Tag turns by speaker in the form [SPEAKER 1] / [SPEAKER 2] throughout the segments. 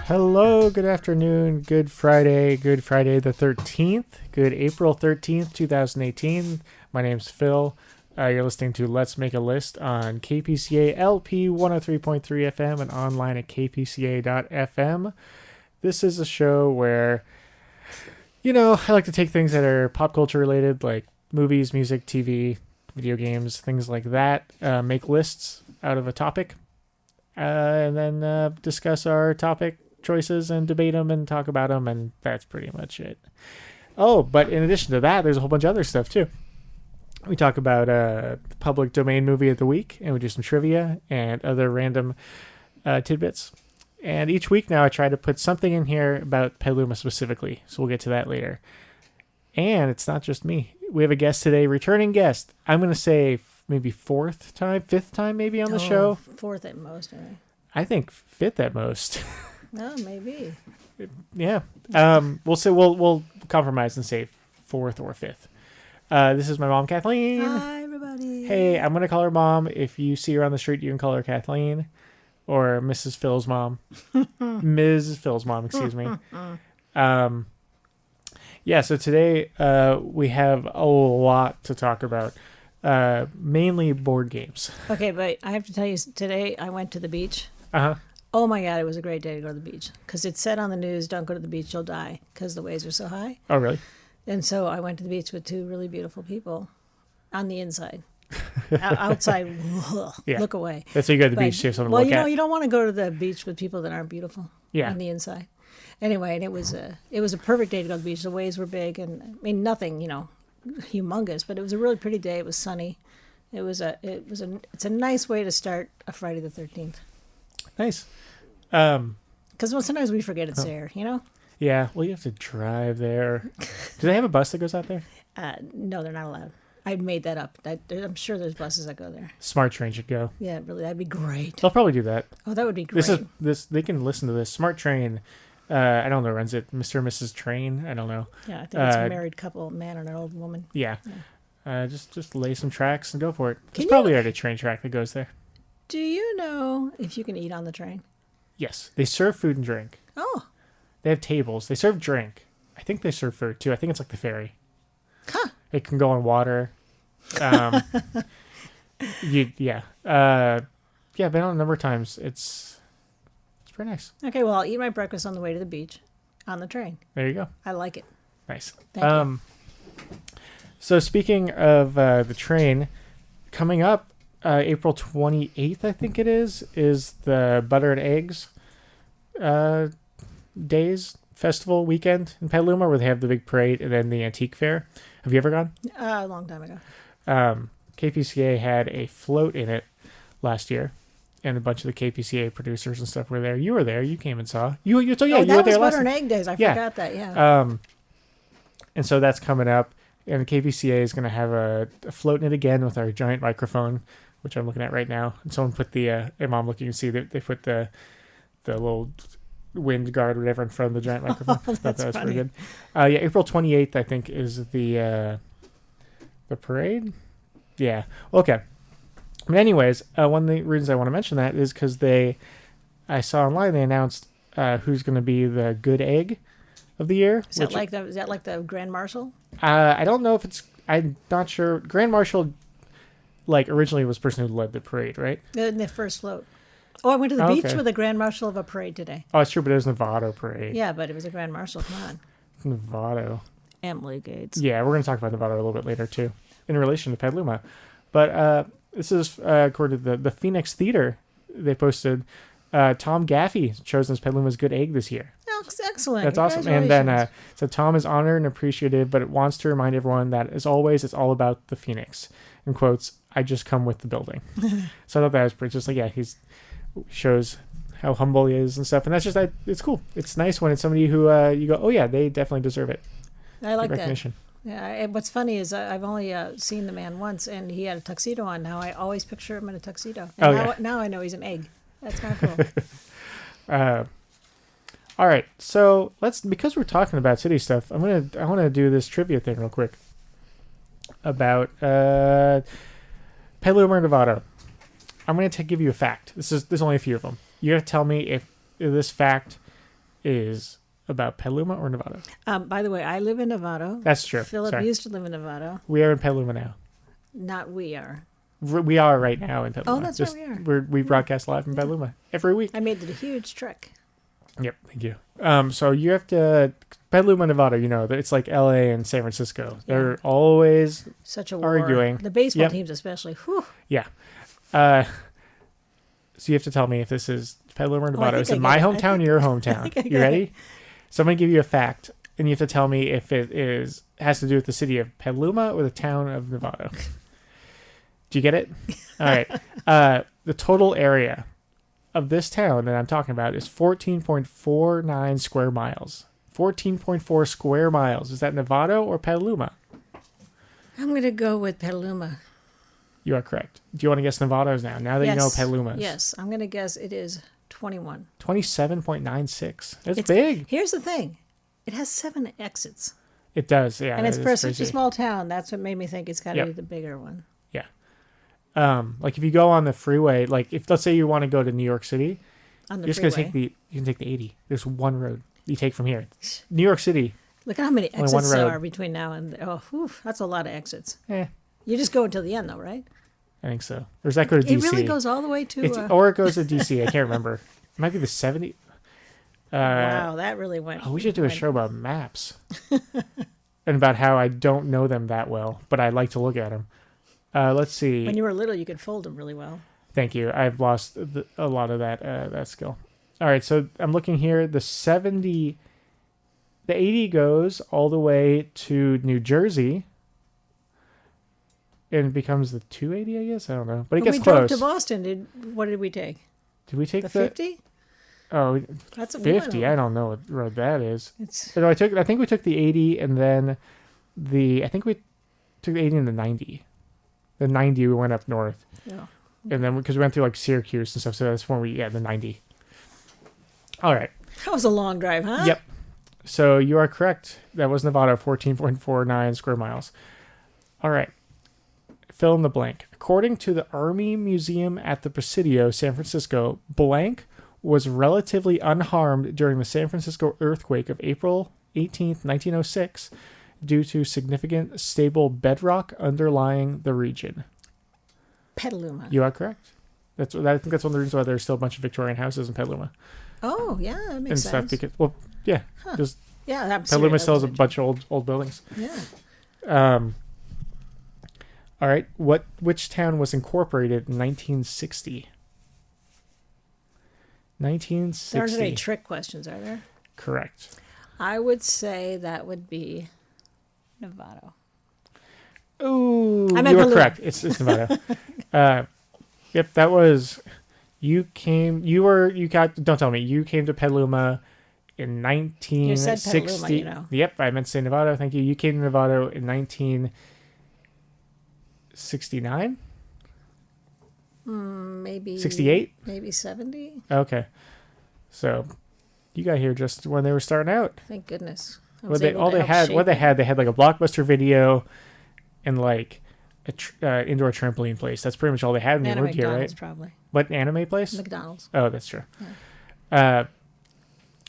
[SPEAKER 1] Hello, good afternoon, good Friday the 13th, good April 13th, 2018. My name's Phil. You're listening to Let's Make a List on KPCA LP 103.3 FM and online at kpca.fm. This is a show where, I like to take things that are pop culture related, like movies, music, TV, video games, things like that, make lists out of a topic, and then discuss our topic choices and debate them and talk about them, and that's pretty much it. Oh, but in addition to that, there's a whole bunch of other stuff too. We talk about the public domain movie of the week, and we do some trivia and other random tidbits. And each week now I try to put something in here about Petaluma specifically, so we'll get to that later. And it's not just me. We have a guest today, returning guest. I'm going to say maybe fifth time maybe on the show.
[SPEAKER 2] Fourth at most, right?
[SPEAKER 1] I think fifth at most.
[SPEAKER 2] No, maybe.
[SPEAKER 1] Yeah. We'll compromise and say fourth or fifth. This is my mom, Kathleen.
[SPEAKER 2] Hi, everybody.
[SPEAKER 1] Hey, I'm going to call her mom. If you see her on the street, you can call her Kathleen or Mrs. Phil's mom. Ms. Phil's mom, excuse me. Yeah, so today we have a lot to talk about. Mainly board games.
[SPEAKER 2] Okay, but I have to tell you, today I went to the beach.
[SPEAKER 1] Uh-huh.
[SPEAKER 2] Oh my God, it was a great day to go to the beach. Because it said on the news, don't go to the beach, you'll die. Because the waves are so high.
[SPEAKER 1] Oh, really?
[SPEAKER 2] And so I went to the beach with two really beautiful people on the inside. Outside,
[SPEAKER 1] yeah.
[SPEAKER 2] Look away.
[SPEAKER 1] That's how you go to the beach, to have someone to look at.
[SPEAKER 2] Well, you don't want to go to the beach with people that aren't beautiful.
[SPEAKER 1] Yeah.
[SPEAKER 2] On the inside. Anyway, and it was a perfect day to go to the beach. The waves were big, and I mean nothing, humongous, but it was a really pretty day. It was sunny. It's a nice way to start a Friday the 13th.
[SPEAKER 1] Nice.
[SPEAKER 2] Because sometimes we forget it's there,
[SPEAKER 1] Yeah, well, you have to drive there. Do they have a bus that goes out there?
[SPEAKER 2] No, they're not allowed. I made that up. I'm sure there's buses that go there.
[SPEAKER 1] Smart Train should go.
[SPEAKER 2] Yeah, really, that'd be great.
[SPEAKER 1] They'll probably do that.
[SPEAKER 2] Oh, that would be great.
[SPEAKER 1] They can listen to this. Smart Train. I don't know who runs it. Mr. and Mrs. Train. I don't know.
[SPEAKER 2] Yeah, I think it's a married couple, a man and an old woman.
[SPEAKER 1] Yeah. Just lay some tracks and go for it. There's probably already a train track that goes there.
[SPEAKER 2] Do you know if you can eat on the train?
[SPEAKER 1] Yes, they serve food and drink.
[SPEAKER 2] Oh.
[SPEAKER 1] They have tables. They serve drink. I think they serve food too. I think it's like the ferry.
[SPEAKER 2] Huh.
[SPEAKER 1] It can go on water. Yeah. Been on a number of times. It's pretty nice.
[SPEAKER 2] Okay, well, I'll eat my breakfast on the way to the beach on the train.
[SPEAKER 1] There you go.
[SPEAKER 2] I like it.
[SPEAKER 1] Nice.
[SPEAKER 2] Thank you.
[SPEAKER 1] So speaking of the train, coming up April 28th, I think it is the Butter and Eggs Days Festival weekend in Petaluma, where they have the big parade and then the antique fair. Have you ever gone?
[SPEAKER 2] A long time ago.
[SPEAKER 1] KPCA had a float in it last year, and a bunch of the KPCA producers and stuff were there. You were there. You came and saw. You were there last.
[SPEAKER 2] That was Butter and Egg Days. I forgot that. Yeah.
[SPEAKER 1] And so that's coming up, and KPCA is going to have a float in it again with our giant microphone, which I'm looking at right now. And someone put the Mom, look, you can see that they put the little wind guard or whatever in front of the giant microphone.
[SPEAKER 2] Oh, that's
[SPEAKER 1] that was
[SPEAKER 2] funny.
[SPEAKER 1] pretty good. April 28th, I think, is the parade. Yeah. Okay. But anyways, one of the reasons I want to mention that is because I saw online they announced who's going to be the good egg of the year.
[SPEAKER 2] Is that like the Grand Marshal?
[SPEAKER 1] I don't know if it's. I'm not sure. Grand Marshal, originally was the person who led the parade, right?
[SPEAKER 2] In the first float. Oh, I went to the beach with a Grand Marshal of a parade today.
[SPEAKER 1] Oh, it's true, but it was Novato parade.
[SPEAKER 2] Yeah, but it was a Grand Marshal. Come on.
[SPEAKER 1] Novato.
[SPEAKER 2] Emily Gates.
[SPEAKER 1] Yeah, we're going to talk about Novato a little bit later, too, in relation to Petaluma. But this is according to the Phoenix Theater. They posted Tom Gaffey chosen as Petaluma's good egg this year.
[SPEAKER 2] Oh, excellent.
[SPEAKER 1] That's awesome. And then so Tom is honored and appreciative, but it wants to remind everyone that, as always, it's all about the Phoenix. In quotes, I just come with the building. So I thought that was pretty, just he's shows how humble he is and stuff. And that's just, it's cool. It's nice when it's somebody who you go, oh yeah, they definitely deserve it.
[SPEAKER 2] I like
[SPEAKER 1] recognition.
[SPEAKER 2] That. Yeah. What's funny is I've only seen the man once, and he had a tuxedo on. Now I always picture him in a tuxedo. And now I know he's an egg. That's kind of cool.
[SPEAKER 1] All right. So because we're talking about city stuff, I want to do this trivia thing real quick about Petaluma, Nevada. I'm going to give you a fact. There's only a few of them. You got to tell me if this fact is about Petaluma or Nevada.
[SPEAKER 2] By the way, I live in Nevada.
[SPEAKER 1] That's true.
[SPEAKER 2] Philip
[SPEAKER 1] Sorry.
[SPEAKER 2] used to live in Nevada.
[SPEAKER 1] We are in Petaluma now.
[SPEAKER 2] Not we are.
[SPEAKER 1] We are right now in Petaluma.
[SPEAKER 2] Oh, that's right, we are.
[SPEAKER 1] We broadcast live from Petaluma every week.
[SPEAKER 2] I made it a huge trek.
[SPEAKER 1] Yep, thank you. So you have to Petaluma, Nevada. You know, it's like L.A. and San Francisco. They're always
[SPEAKER 2] Such a war.
[SPEAKER 1] arguing.
[SPEAKER 2] The baseball
[SPEAKER 1] Yep.
[SPEAKER 2] teams, especially. Whew.
[SPEAKER 1] Yeah. So you have to tell me if this is Petaluma or Nevada. Is it
[SPEAKER 2] I
[SPEAKER 1] my
[SPEAKER 2] got it.
[SPEAKER 1] hometown or your hometown?
[SPEAKER 2] I
[SPEAKER 1] You ready? So I'm going to give you a fact, and you have to tell me if it has to do with the city of Petaluma or the town of Nevada. Do you get it? All right. The total area of this town that I'm talking about is 14.49 square miles. 14.4 square miles. Is that Nevada or Petaluma?
[SPEAKER 2] I'm going to go with Petaluma.
[SPEAKER 1] You are correct. Do you want to guess Nevada's now that you know Petaluma's?
[SPEAKER 2] Yes, I'm going to guess it is 21.
[SPEAKER 1] 27.96. It's big.
[SPEAKER 2] Here's the thing. It has 7 exits.
[SPEAKER 1] It does, yeah.
[SPEAKER 2] And it's for such a
[SPEAKER 1] crazy.
[SPEAKER 2] small town. That's what made me think it's got to
[SPEAKER 1] Yep.
[SPEAKER 2] be the bigger one.
[SPEAKER 1] Yeah. Like if you go on the freeway, like if let's say you want to go to New York City,
[SPEAKER 2] On the
[SPEAKER 1] you're just
[SPEAKER 2] freeway.
[SPEAKER 1] gonna take you can take the 80. There's one road you take from here. New York City.
[SPEAKER 2] Look at how many
[SPEAKER 1] Only one
[SPEAKER 2] exits
[SPEAKER 1] road.
[SPEAKER 2] there are between now and... Oh, whew, that's a lot of exits.
[SPEAKER 1] Eh,
[SPEAKER 2] You just go until the end, though, right?
[SPEAKER 1] I think so. Or does that go to DC?
[SPEAKER 2] It really goes all the way to...
[SPEAKER 1] Or it goes to DC. I can't remember. It might be the 70.
[SPEAKER 2] wow, that really went...
[SPEAKER 1] Oh, we should do a show about maps and about how I don't know them that well, but I like to look at them. Let's see.
[SPEAKER 2] When you were little, you could fold them really well.
[SPEAKER 1] Thank you. I've lost a lot of that skill. All right, so I'm looking here. The 80 goes all the way to New Jersey and becomes the 280, I guess. I don't know, but it
[SPEAKER 2] When
[SPEAKER 1] gets
[SPEAKER 2] we
[SPEAKER 1] close.
[SPEAKER 2] drove to Boston, what did we take?
[SPEAKER 1] Did we take
[SPEAKER 2] The 50?
[SPEAKER 1] Oh,
[SPEAKER 2] That's
[SPEAKER 1] 50. I don't know what road that is.
[SPEAKER 2] It's
[SPEAKER 1] No, I think we took the 80 and then I think we took the 80 and the 90. The 90 we went up north.
[SPEAKER 2] no.
[SPEAKER 1] And then because we went through like Syracuse and stuff, so that's when the 90. All right.
[SPEAKER 2] That was a long drive, huh?
[SPEAKER 1] Yep. So you are correct. That was Nevada, 14.49 square miles. All right. Fill in the blank. According to the Army Museum at the Presidio, San Francisco, blank was relatively unharmed during the San Francisco earthquake of April 18th, 1906, due to significant stable bedrock underlying the region.
[SPEAKER 2] Petaluma.
[SPEAKER 1] You are correct. I think that's one of the reasons why there's still a bunch of Victorian houses in Petaluma
[SPEAKER 2] Oh, yeah, that makes
[SPEAKER 1] and
[SPEAKER 2] sense.
[SPEAKER 1] stuff. Because, well, yeah, because
[SPEAKER 2] Yeah, that's
[SPEAKER 1] Petaluma still has a bunch of old buildings.
[SPEAKER 2] Yeah.
[SPEAKER 1] All right. Which town was incorporated in 1960? 1960.
[SPEAKER 2] There aren't any trick questions, are there?
[SPEAKER 1] Correct.
[SPEAKER 2] I would say that would be Nevada.
[SPEAKER 1] Ooh,
[SPEAKER 2] I meant
[SPEAKER 1] you were
[SPEAKER 2] Petaluma.
[SPEAKER 1] correct. It's Nevada. Yep, that was. You came. Don't tell me. You came to Petaluma in 1960.
[SPEAKER 2] You said Petaluma, you know.
[SPEAKER 1] Yep, I meant to say Nevada. Thank you. You came to Nevada in 1969.
[SPEAKER 2] Maybe
[SPEAKER 1] 68?
[SPEAKER 2] Maybe 70.
[SPEAKER 1] Okay, so you got here just when they were starting out.
[SPEAKER 2] Thank goodness. I
[SPEAKER 1] What
[SPEAKER 2] was
[SPEAKER 1] they
[SPEAKER 2] able to help
[SPEAKER 1] had
[SPEAKER 2] shape
[SPEAKER 1] they had like a Blockbuster video, and like a indoor trampoline place. That's pretty much all they had when
[SPEAKER 2] and
[SPEAKER 1] they
[SPEAKER 2] a
[SPEAKER 1] moved here,
[SPEAKER 2] McDonald's,
[SPEAKER 1] right?
[SPEAKER 2] probably.
[SPEAKER 1] What anime place?
[SPEAKER 2] McDonald's.
[SPEAKER 1] Oh, that's true. All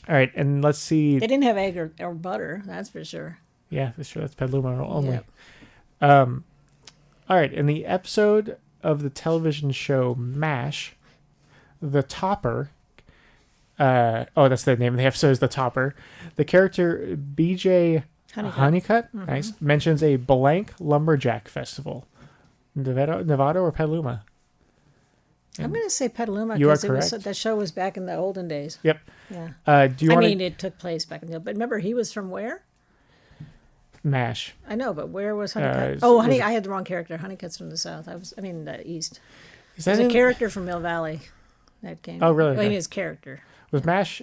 [SPEAKER 1] right, and let's see.
[SPEAKER 2] They didn't have egg or butter, that's for sure.
[SPEAKER 1] Yeah, that's true. That's Petaluma only.
[SPEAKER 2] Yep.
[SPEAKER 1] All right, in the episode of the television show MASH, The Topper. That's the name of the episode, is The Topper. The character BJ Honeycutt, nice, mentions a blank lumberjack festival. Nevada or Petaluma?
[SPEAKER 2] I'm going to say Petaluma
[SPEAKER 1] You are
[SPEAKER 2] because
[SPEAKER 1] correct.
[SPEAKER 2] that show was back in the olden days.
[SPEAKER 1] Yep.
[SPEAKER 2] Yeah.
[SPEAKER 1] Do you
[SPEAKER 2] I
[SPEAKER 1] want
[SPEAKER 2] mean, it took place back in the... But remember, he was from where?
[SPEAKER 1] MASH?
[SPEAKER 2] I know, but where was Honeycutt? I had the wrong character. Honeycutt's from the south. The east.
[SPEAKER 1] Is
[SPEAKER 2] There's
[SPEAKER 1] that
[SPEAKER 2] a character from Mill Valley that came.
[SPEAKER 1] Oh, really?
[SPEAKER 2] I mean,
[SPEAKER 1] Okay.
[SPEAKER 2] his character.
[SPEAKER 1] Was MASH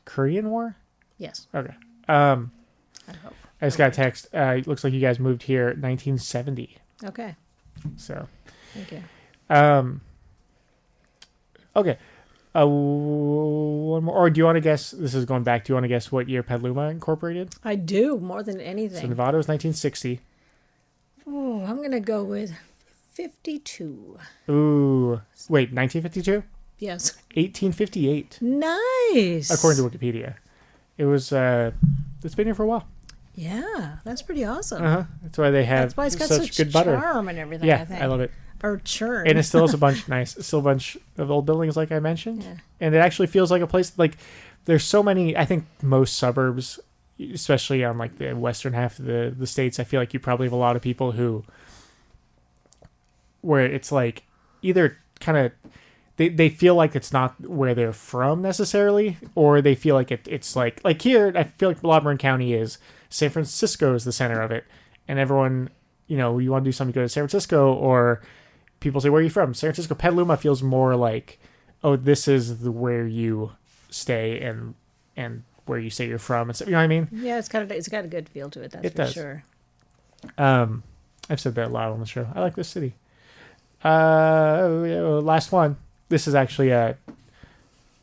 [SPEAKER 1] Korean War?
[SPEAKER 2] Yes.
[SPEAKER 1] Okay.
[SPEAKER 2] I hope.
[SPEAKER 1] I just got a text. It looks like you guys moved here 1970.
[SPEAKER 2] Okay.
[SPEAKER 1] So,
[SPEAKER 2] Thank you.
[SPEAKER 1] okay. One more. Or do you want to guess? This is going back. Do you want to guess what year Petaluma incorporated?
[SPEAKER 2] I do, more than
[SPEAKER 1] So
[SPEAKER 2] anything.
[SPEAKER 1] Nevada was 1960.
[SPEAKER 2] Oh, I'm going to go with 52.
[SPEAKER 1] Ooh. Wait, 1952?
[SPEAKER 2] Yes.
[SPEAKER 1] 1858,
[SPEAKER 2] Nice.
[SPEAKER 1] according to Wikipedia. It was. It's been here for a while.
[SPEAKER 2] Yeah, that's pretty awesome.
[SPEAKER 1] That's why they have
[SPEAKER 2] That's why it's got
[SPEAKER 1] such good butter.
[SPEAKER 2] charm and everything.
[SPEAKER 1] Yeah,
[SPEAKER 2] I think.
[SPEAKER 1] I love it.
[SPEAKER 2] Or churn.
[SPEAKER 1] And it still has a bunch still a bunch of old buildings, like I mentioned.
[SPEAKER 2] Yeah.
[SPEAKER 1] And it actually feels like a place like there's so many. I think most suburbs, especially on like the western half of the states, I feel like you probably have a lot of people who, where it's like either kind of they feel like it's not where they're from necessarily, or they feel like it's like here. I feel like Loveland County is San Francisco is the center of it, and everyone, you want to do something, go to San Francisco, or people say, where are you from? San Francisco. Petaluma feels more like, oh, this is where you stay and where you say you're from. And so, you know what I mean?
[SPEAKER 2] Yeah, it's got a good feel to it. That's
[SPEAKER 1] It
[SPEAKER 2] for
[SPEAKER 1] does.
[SPEAKER 2] sure.
[SPEAKER 1] I've said that a lot on the show. I like this city. Last one. This is actually blah,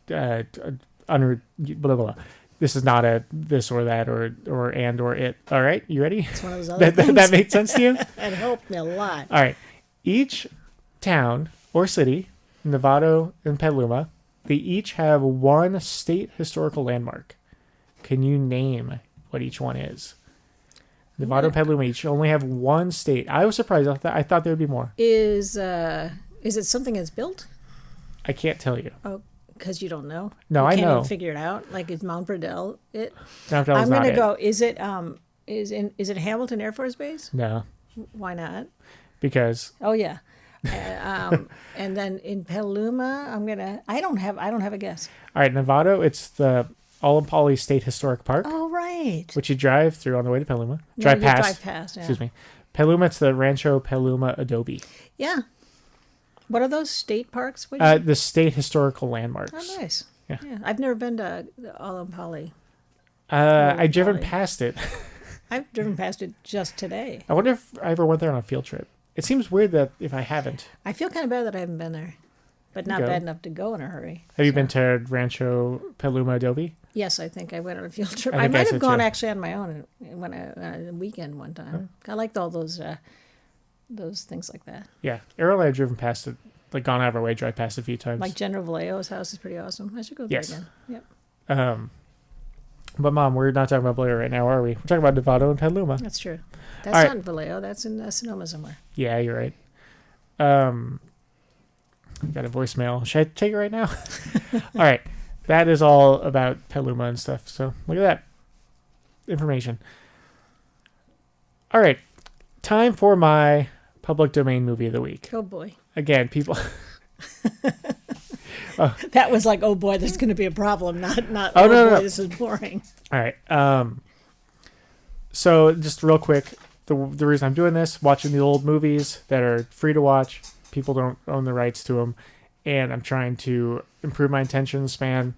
[SPEAKER 1] blah, blah. This is not a this or that or it. All right, you ready?
[SPEAKER 2] It's one of those other
[SPEAKER 1] that
[SPEAKER 2] things.
[SPEAKER 1] that makes sense to you?
[SPEAKER 2] It helped me a lot.
[SPEAKER 1] All right. Each town or city, Novato and Petaluma, they each have one state historical landmark. Can you name what each one is? Novato and Petaluma each only have one state. I was surprised. I thought there would be more.
[SPEAKER 2] Is it something that's built?
[SPEAKER 1] I can't tell you.
[SPEAKER 2] Oh, because you don't know.
[SPEAKER 1] No,
[SPEAKER 2] you
[SPEAKER 1] I
[SPEAKER 2] can't
[SPEAKER 1] know.
[SPEAKER 2] even figure it out. Like, is Mount Verdell it?
[SPEAKER 1] Mount Verdell is
[SPEAKER 2] I'm
[SPEAKER 1] not
[SPEAKER 2] gonna
[SPEAKER 1] it.
[SPEAKER 2] go. Is it is it Hamilton Air Force Base?
[SPEAKER 1] No,
[SPEAKER 2] Why not?
[SPEAKER 1] because
[SPEAKER 2] Oh yeah. And then in Petaluma, I don't have a guess.
[SPEAKER 1] all right, Novato, it's the Olimpoli State Historic Park,
[SPEAKER 2] Oh right.
[SPEAKER 1] which you drive through on the way to Petaluma.
[SPEAKER 2] No,
[SPEAKER 1] Drive
[SPEAKER 2] you
[SPEAKER 1] past.
[SPEAKER 2] Drive past. Yeah.
[SPEAKER 1] Excuse me. Petaluma, it's the Rancho Petaluma Adobe.
[SPEAKER 2] Yeah. What are those state parks? What do you-
[SPEAKER 1] The state historical landmarks.
[SPEAKER 2] oh nice.
[SPEAKER 1] Yeah.
[SPEAKER 2] I've never been to Olimpoli.
[SPEAKER 1] I've driven
[SPEAKER 2] Valley.
[SPEAKER 1] past it.
[SPEAKER 2] I've driven past it just today.
[SPEAKER 1] I wonder if I ever went there on a field trip. It seems weird that if I haven't.
[SPEAKER 2] I feel kind of bad that I haven't been there, but not
[SPEAKER 1] Go.
[SPEAKER 2] bad enough to go in a hurry.
[SPEAKER 1] Have you been to Rancho Petaluma Adobe?
[SPEAKER 2] Yes, I think I went on a field trip.
[SPEAKER 1] I
[SPEAKER 2] I
[SPEAKER 1] think I
[SPEAKER 2] might
[SPEAKER 1] said
[SPEAKER 2] have gone
[SPEAKER 1] too.
[SPEAKER 2] actually on my own and went on a weekend one time. I liked all those things like that.
[SPEAKER 1] Yeah. Errol and I have driven past it, like gone out of our way, drive past it a few times.
[SPEAKER 2] Like General Vallejo's house is pretty awesome. I should go there
[SPEAKER 1] Yes.
[SPEAKER 2] again. Yep,
[SPEAKER 1] But Mom, we're not talking about Vallejo right now, are we? We're talking about Novato and Petaluma.
[SPEAKER 2] that's true. That's
[SPEAKER 1] All
[SPEAKER 2] not
[SPEAKER 1] right.
[SPEAKER 2] in Vallejo. That's in Sonoma somewhere.
[SPEAKER 1] Yeah, you're right. Got a voicemail. Should I take it right now? All right. That is all about Petaluma and stuff. So look at that information. All right. Time for my public domain movie of the week.
[SPEAKER 2] Oh boy,
[SPEAKER 1] Again, people.
[SPEAKER 2] that was like, oh boy, there's going to be a problem. Not.
[SPEAKER 1] Oh,
[SPEAKER 2] Oh
[SPEAKER 1] no,
[SPEAKER 2] boy,
[SPEAKER 1] no.
[SPEAKER 2] this is boring.
[SPEAKER 1] All right. So just real quick, the reason I'm doing this, watching the old movies that are free to watch, people don't own the rights to them, and I'm trying to improve my attention span,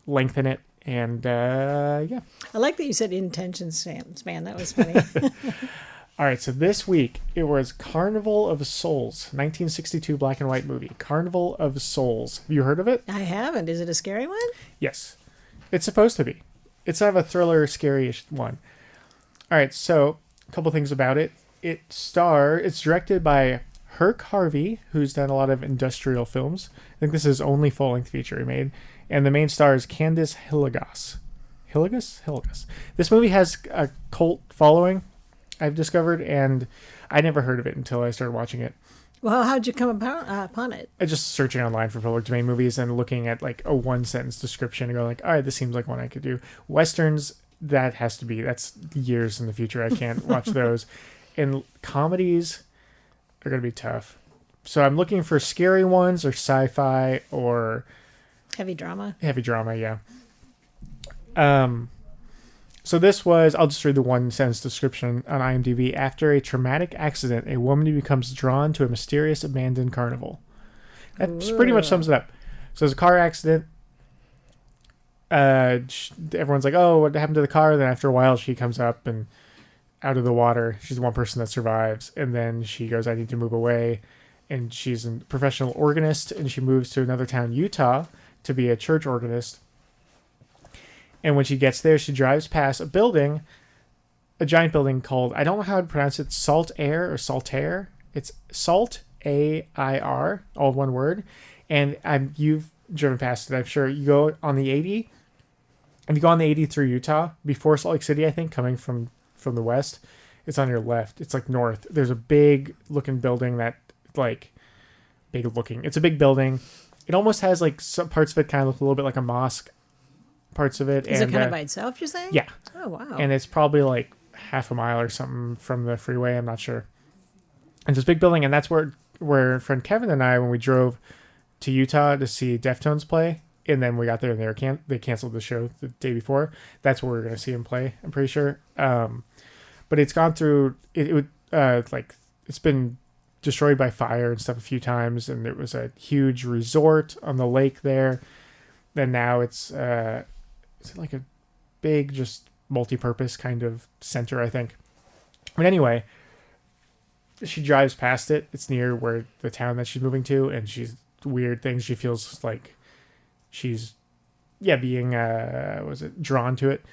[SPEAKER 1] lengthen it, and yeah.
[SPEAKER 2] I like that you said intention span. That was funny.
[SPEAKER 1] All right. So this week it was Carnival of Souls, 1962 black and white movie. Carnival of Souls. Have you heard of it?
[SPEAKER 2] I haven't. Is it a scary one?
[SPEAKER 1] Yes. It's supposed to be. It's kind of a thriller, scary-ish one. All right, so a couple things about it. It's directed by Herc Harvey, who's done a lot of industrial films. I think this is his only full-length feature he made. And the main star is Candice Hillegas. Hillegas. This movie has a cult following, I've discovered, and I never heard of it until I started watching it.
[SPEAKER 2] Well, how'd you come upon it?
[SPEAKER 1] I just searching online for public domain movies and looking at like a one-sentence description and going like, all right, this seems like one I could do. Westerns, that's years in the future. I can't watch those. And comedies are going to be tough. So I'm looking for scary ones or sci-fi or
[SPEAKER 2] Heavy drama.
[SPEAKER 1] heavy drama, yeah. So this was, I'll just read the one sentence description on IMDb. After a traumatic accident, a woman becomes drawn to a mysterious abandoned carnival. That pretty much sums it up. So there's a car accident. Everyone's like, oh, what happened to the car? Then after a while, she comes up and out of the water. She's the one person that survives. And then she goes, I need to move away. And she's a professional organist. And she moves to another town, Utah, to be a church organist. And when she gets there, she drives past a building, a giant building called, I don't know how to pronounce it, Salt Air or Saltaire. It's Salt AIR, all one word. And you've driven past it, I'm sure. You go on the 80, If you go on the 80 through Utah, before Salt Lake City, I think, coming from the west, it's on your left. It's like north. There's a big looking building that, like, big looking. It's a big building. It almost has, like, some parts of it kind of look a little bit like a mosque. Parts of it.
[SPEAKER 2] Is it kind of by itself, you're saying?
[SPEAKER 1] Yeah.
[SPEAKER 2] Oh, wow.
[SPEAKER 1] And it's probably like half a mile or something from the freeway. I'm not sure. And it's this big building, and that's where friend Kevin and I, when we drove to Utah to see Deftones play, and then we got there and they canceled the show the day before. That's where we were going to see him play, I'm pretty sure. But it's gone through, like, it's been destroyed by fire and stuff a few times, and it was a huge resort on the lake there. Then now it's like a big, just multi-purpose kind of center, I think. But anyway, she drives past it. It's near where the town that she's moving to, and she's weird things. She feels like she's, being drawn to it.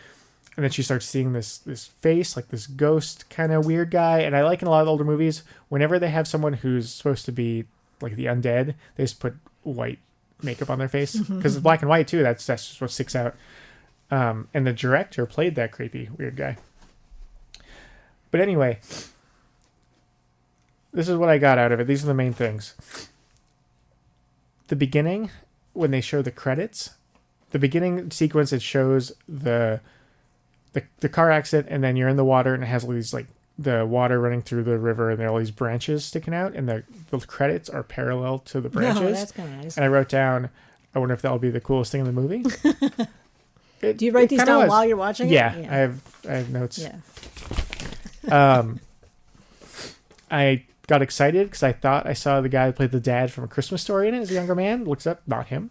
[SPEAKER 1] And then she starts seeing this face, like this ghost kind of weird guy. And I like in a lot of older movies, whenever they have someone who's supposed to be like the undead, they just put white makeup on their face because it's black and white too. That's just what sticks out. And the director played that creepy weird guy. But anyway, this is what I got out of it. These are the main things. The beginning, when they show the credits, the beginning sequence, it shows the car accident, and then you're in the water, and it has all these, like, the water running through the river, and there are all these branches sticking out, and the credits are parallel to the branches.
[SPEAKER 2] Oh, that's kind of nice.
[SPEAKER 1] And I wrote down, I wonder if that'll be the coolest thing in the movie.
[SPEAKER 2] Do you write these down while you're watching it?
[SPEAKER 1] Yeah, I have notes.
[SPEAKER 2] Yeah.
[SPEAKER 1] I got excited because I thought I saw the guy who played the dad from A Christmas Story in it as a younger man. Looks up, not him.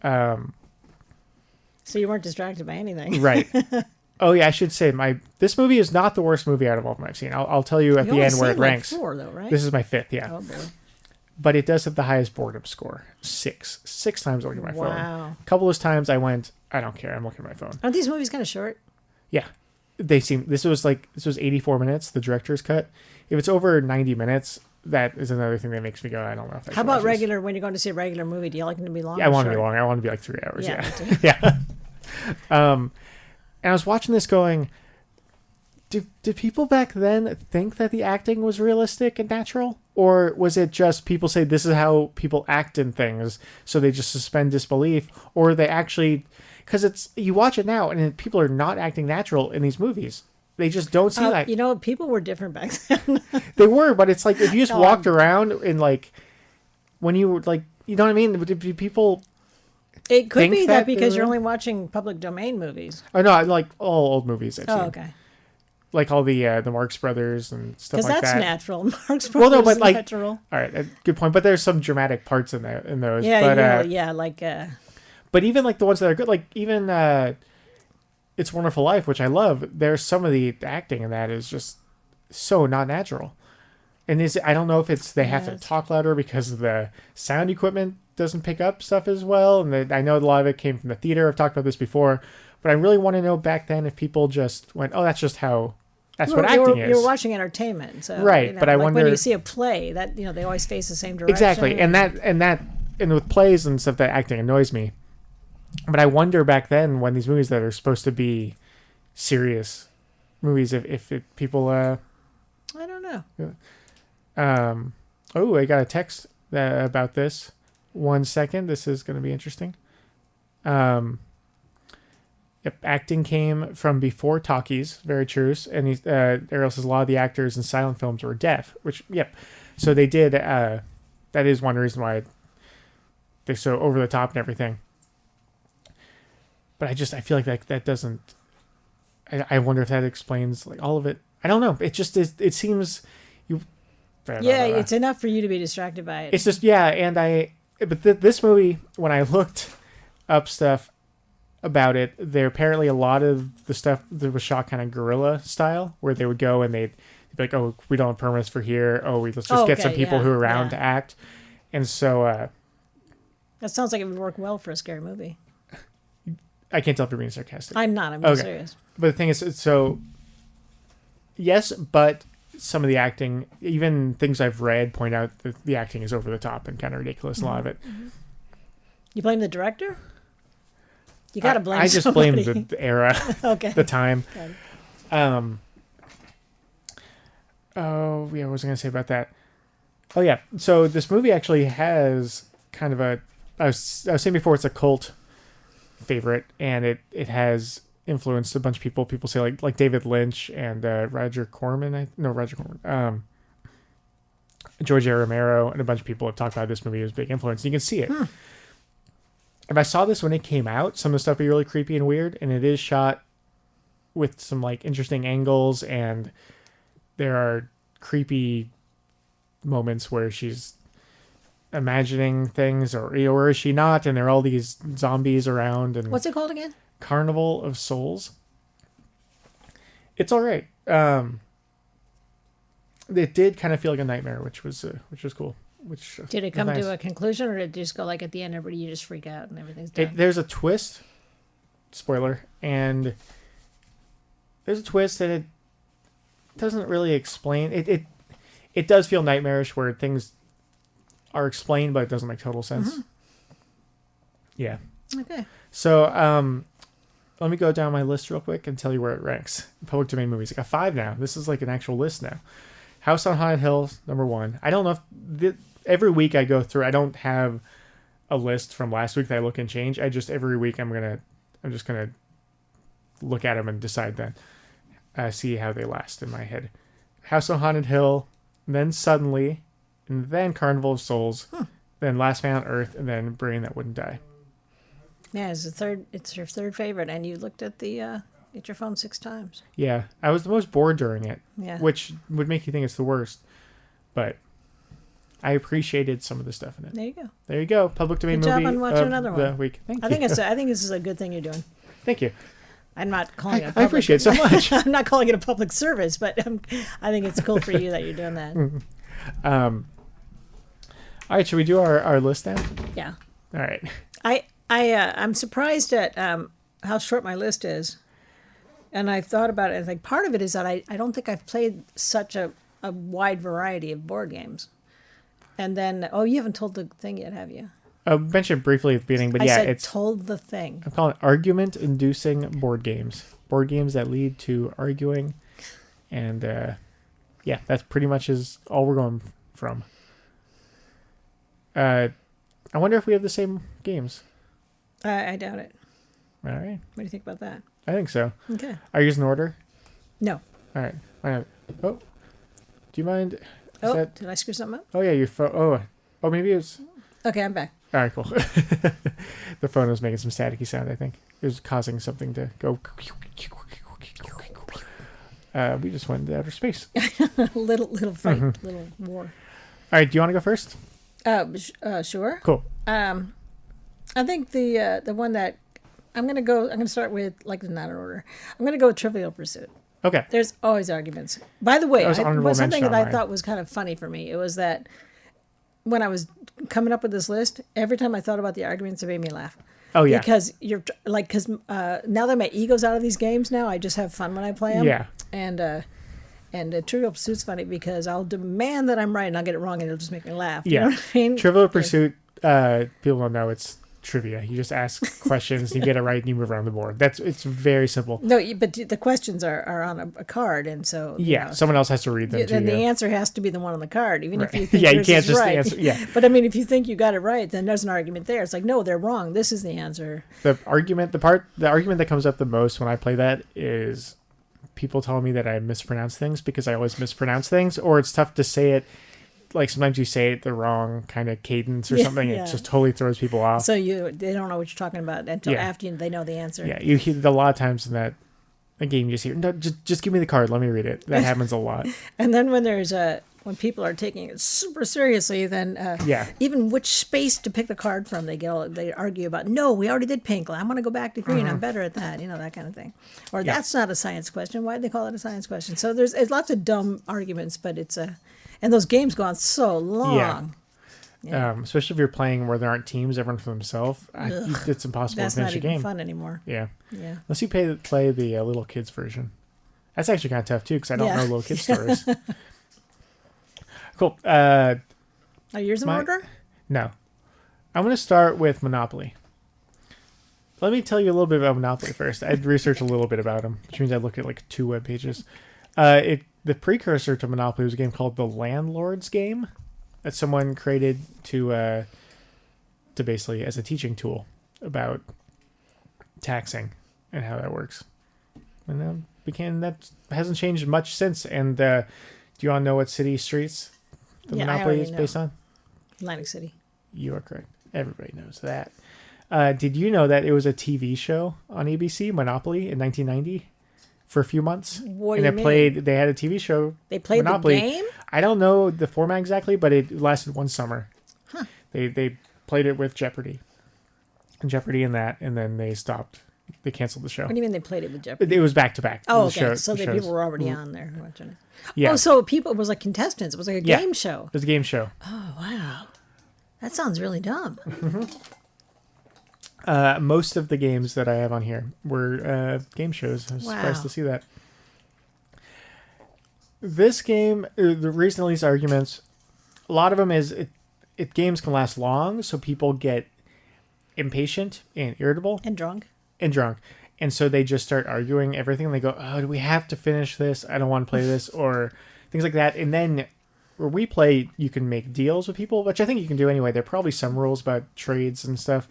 [SPEAKER 2] So you weren't distracted by anything.
[SPEAKER 1] Right. Oh, yeah, I should say, this movie is not the worst movie out of all of them I've seen. I'll tell you at the end where it ranks.
[SPEAKER 2] 4, though, right?
[SPEAKER 1] This is my 5th, yeah.
[SPEAKER 2] Oh, boy.
[SPEAKER 1] But it does have the highest boredom score. 6 times I looked at my phone.
[SPEAKER 2] Wow.
[SPEAKER 1] A couple of times I went, I don't care, I'm looking at my phone.
[SPEAKER 2] Aren't these movies kind of short?
[SPEAKER 1] Yeah. This was 84 minutes, the director's cut. If it's over 90 minutes, that is another thing that makes me go, I don't know if I
[SPEAKER 2] How about when you're going to see a regular movie, do you like them to be long?
[SPEAKER 1] Yeah, I want to be long. I want to be like 3 hours.
[SPEAKER 2] Yeah.
[SPEAKER 1] Yeah. And I was watching this going, did people back then think that the acting was realistic and natural? Or was it just people say this is how people act in things, so they just suspend disbelief? Or they actually, because you watch it now and people are not acting natural in these movies. They just don't see that.
[SPEAKER 2] You know, people were different back then.
[SPEAKER 1] They were, but it's like if you just walked around and like when you were like, you know what I mean? Did people?
[SPEAKER 2] It could be that because you're only watching public domain movies.
[SPEAKER 1] Oh no, like all old movies I've seen.
[SPEAKER 2] Oh, okay.
[SPEAKER 1] Like all the Marx Brothers and stuff like that.
[SPEAKER 2] Because that's natural. Marx Brothers
[SPEAKER 1] well, no, but
[SPEAKER 2] is natural.
[SPEAKER 1] All right, good point. But there's some dramatic parts in those.
[SPEAKER 2] Yeah,
[SPEAKER 1] but, But even like the ones that are good, like even It's a Wonderful Life, which I love. There's some of the acting in that is just so not natural. And I don't know if it's they have to talk louder because the sound equipment doesn't pick up stuff as well. And I know a lot of it came from the theater. I've talked about this before. But I really want to know back then if people just went, oh, that's just how, what acting is.
[SPEAKER 2] You're watching entertainment. So,
[SPEAKER 1] right, but I wonder.
[SPEAKER 2] When you see a play, that they always face the same direction.
[SPEAKER 1] Exactly, and with plays and stuff, that acting annoys me. But I wonder back then when these movies that are supposed to be serious movies, if people.
[SPEAKER 2] I don't know.
[SPEAKER 1] Oh, I got a text about this. 1 second. This is going to be interesting. Yep, acting came from before talkies. Very true. And Ariel says a lot of the actors in silent films were deaf. Which, yep. So they did. That is one reason why they're so over the top and everything. But I feel like that doesn't. I wonder if that explains like all of it. I don't know. It just is. It seems
[SPEAKER 2] it's enough for you to be distracted by it.
[SPEAKER 1] It's just But this movie, when I looked up stuff about it, there apparently a lot of the stuff that was shot kind of guerrilla style, where they would go and they'd be like, oh, we don't have permits for here. Oh, let's just get some people who are around to act. And so
[SPEAKER 2] that sounds like it would work well for a scary movie.
[SPEAKER 1] I can't tell if you're being sarcastic.
[SPEAKER 2] I'm not. I'm being serious.
[SPEAKER 1] But the thing is, so yes, but some of the acting, even things I've read, point out that the acting is over the top and kind of ridiculous. A lot of it.
[SPEAKER 2] You blame the director? You got to blame
[SPEAKER 1] I just
[SPEAKER 2] somebody.
[SPEAKER 1] blame the era,
[SPEAKER 2] Okay.
[SPEAKER 1] the time.
[SPEAKER 2] Got it.
[SPEAKER 1] Oh, yeah, what was I going to say about that? Oh, yeah. So this movie actually has kind of I was saying before, it's a cult favorite, and it has influenced a bunch of people. People say like David Lynch and Roger Corman. George A. Romero, and a bunch of people have talked about this movie as a big influence. And you can see it. If I saw this when it came out, some of the stuff would be really creepy and weird, and it is shot with some like interesting angles, and there are creepy moments where she's imagining things, or is she not? And there are all these zombies around. And
[SPEAKER 2] What's it called again?
[SPEAKER 1] Carnival of Souls. It's all right. It did kind of feel like a nightmare, which was cool.
[SPEAKER 2] Did it come
[SPEAKER 1] nice.
[SPEAKER 2] to a conclusion, or did it just go like at the end, everybody you just freak out and everything's done?
[SPEAKER 1] There's a twist. Spoiler. And there's a twist that it doesn't really explain. It does feel nightmarish where things are explained, but it doesn't make total sense. Yeah.
[SPEAKER 2] Okay.
[SPEAKER 1] So, let me go down my list real quick and tell you where it ranks. Public domain movies. I got 5 now. This is like an actual list now. House on Haunted Hill, number 1. I don't know if every week I go through. I don't have a list from last week that I look and change. I just every week I'm just gonna look at them and decide then, see how they last in my head. House on Haunted Hill, then Suddenly, and then Carnival of Souls, then Last Man on Earth, and then Brain That Wouldn't Die.
[SPEAKER 2] Yeah, it's your third favorite, and you looked at at your phone 6 times.
[SPEAKER 1] Yeah, I was the most bored during it,
[SPEAKER 2] Yeah.
[SPEAKER 1] which would make you think it's the worst, but I appreciated some of the stuff in it.
[SPEAKER 2] There you go.
[SPEAKER 1] There you go. Public domain
[SPEAKER 2] Good job
[SPEAKER 1] movie
[SPEAKER 2] on watching
[SPEAKER 1] of
[SPEAKER 2] another
[SPEAKER 1] the
[SPEAKER 2] one.
[SPEAKER 1] week. Thank
[SPEAKER 2] I
[SPEAKER 1] you.
[SPEAKER 2] think this is a good thing you're doing.
[SPEAKER 1] Thank you.
[SPEAKER 2] I'm not calling it.
[SPEAKER 1] I appreciate it so much.
[SPEAKER 2] I'm not calling it a public service, but I think it's cool for you that you're doing that.
[SPEAKER 1] All right, should we do our list now?
[SPEAKER 2] Yeah.
[SPEAKER 1] All right.
[SPEAKER 2] I'm surprised at how short my list is, and I thought about it. I think part of it is that I don't think I've played such a wide variety of board games. And then, you haven't told the thing yet, have you?
[SPEAKER 1] I mentioned briefly at the beginning, but
[SPEAKER 2] I
[SPEAKER 1] yeah,
[SPEAKER 2] said
[SPEAKER 1] it's
[SPEAKER 2] told the thing.
[SPEAKER 1] I'm calling it argument-inducing board games. Board games that lead to arguing, and yeah, that's pretty much is all we're going from. I wonder if we have the same games.
[SPEAKER 2] I doubt it.
[SPEAKER 1] All right.
[SPEAKER 2] What do you think about that?
[SPEAKER 1] I think so.
[SPEAKER 2] Okay.
[SPEAKER 1] Are you in order?
[SPEAKER 2] No.
[SPEAKER 1] All right. Oh, do you mind?
[SPEAKER 2] Did I screw something up?
[SPEAKER 1] Oh yeah, your phone. Oh, maybe it's.
[SPEAKER 2] Okay, I'm back.
[SPEAKER 1] All right, cool. The phone was making some staticky sound. I think it was causing something to go. We just went into outer space.
[SPEAKER 2] little fight, little war.
[SPEAKER 1] All right, do you want to go first?
[SPEAKER 2] Sure.
[SPEAKER 1] Cool.
[SPEAKER 2] I think the one that I'm gonna start with, like, not in order. I'm gonna go with Trivial Pursuit.
[SPEAKER 1] Okay.
[SPEAKER 2] There's always arguments. By the way,
[SPEAKER 1] honorable
[SPEAKER 2] something
[SPEAKER 1] mention
[SPEAKER 2] that
[SPEAKER 1] on
[SPEAKER 2] I
[SPEAKER 1] mine.
[SPEAKER 2] thought was kind of funny for me. It was that when I was coming up with this list, every time I thought about the arguments, it made me laugh.
[SPEAKER 1] Oh yeah.
[SPEAKER 2] Because now that my ego's out of these games, now I just have fun when I play them.
[SPEAKER 1] Yeah.
[SPEAKER 2] And Trivial Pursuit's funny because I'll demand that I'm right and I'll get it wrong and it'll just make me laugh.
[SPEAKER 1] Yeah.
[SPEAKER 2] You know what I mean?
[SPEAKER 1] Trivial Pursuit. People don't know it's trivia. You just ask questions, you get it right, and you move around the board. It's very simple.
[SPEAKER 2] No, but the questions are on a card, and so
[SPEAKER 1] Someone else has to read them to
[SPEAKER 2] then
[SPEAKER 1] you.
[SPEAKER 2] the answer has to be the one on the card, even if
[SPEAKER 1] Right.
[SPEAKER 2] you think
[SPEAKER 1] Yeah, you
[SPEAKER 2] yours
[SPEAKER 1] can't
[SPEAKER 2] is
[SPEAKER 1] just
[SPEAKER 2] right.
[SPEAKER 1] answer. Yeah.
[SPEAKER 2] But I mean, if you think you got it right, then there's an argument there. It's like, no, they're wrong. This is the answer.
[SPEAKER 1] The argument that comes up the most when I play that is people telling me that I mispronounce things because I always mispronounce things, or it's tough to say it. Like sometimes you say it the wrong kind of cadence or something.
[SPEAKER 2] Yeah.
[SPEAKER 1] It just totally throws people off.
[SPEAKER 2] So they don't know what you're talking about until after they know the answer.
[SPEAKER 1] Yeah, you hear a lot of times in that game. You just hear, no, just give me the card. Let me read it. That happens a lot.
[SPEAKER 2] And then when when people are taking it super seriously, then even which space to pick the card from, they argue about. No, we already did pink. I want to go back to green. I'm better at that. That kind of thing. Or that's not a science question. Why did they call it a science question? So there's lots of dumb arguments, but and those games go on so long.
[SPEAKER 1] Yeah. Especially if you're playing where there aren't teams, everyone for themselves. It's impossible
[SPEAKER 2] That's
[SPEAKER 1] to finish
[SPEAKER 2] not
[SPEAKER 1] a
[SPEAKER 2] even
[SPEAKER 1] game.
[SPEAKER 2] fun anymore.
[SPEAKER 1] Yeah.
[SPEAKER 2] Yeah.
[SPEAKER 1] Unless you play the little kids version. That's actually kind of tough too because I don't know little kids stories. Cool.
[SPEAKER 2] Are yours in order?
[SPEAKER 1] No. I'm going to start with Monopoly. let me tell you a little bit about Monopoly first. I'd researched a little bit about them, which means I looked at like 2 web pages. The precursor to Monopoly was a game called the Landlord's Game that someone created to basically as a teaching tool about taxing and how that works. And that hasn't changed much since. And do you all know what city streets the Monopoly is based on?
[SPEAKER 2] Atlantic City.
[SPEAKER 1] You are correct. Everybody knows that. Did you know that it was a TV show on ABC, Monopoly, in 1990 for a few months?
[SPEAKER 2] What do you mean?
[SPEAKER 1] They had a TV show.
[SPEAKER 2] They played
[SPEAKER 1] Monopoly.
[SPEAKER 2] the game?
[SPEAKER 1] I don't know the format exactly, but it lasted one summer.
[SPEAKER 2] Huh.
[SPEAKER 1] They played it with Jeopardy. Jeopardy and that, and then they stopped. They canceled the show.
[SPEAKER 2] What do you mean they played it with Jeopardy?
[SPEAKER 1] It was back to back.
[SPEAKER 2] Oh, okay. So the people were already on there watching it.
[SPEAKER 1] Yeah.
[SPEAKER 2] Oh, so it was like contestants. It was like a game show.
[SPEAKER 1] It was a game show.
[SPEAKER 2] Oh, wow. That sounds really dumb.
[SPEAKER 1] Most of the games that I have on here were game shows. I was surprised to see that. This game, the reason these arguments, a lot of them is games can last long, so people get impatient and irritable.
[SPEAKER 2] And drunk.
[SPEAKER 1] And so they just start arguing everything. They go, oh, do we have to finish this? I don't want to play this, or things like that. And then where we play, you can make deals with people, which I think you can do anyway. There are probably some rules about trades and stuff,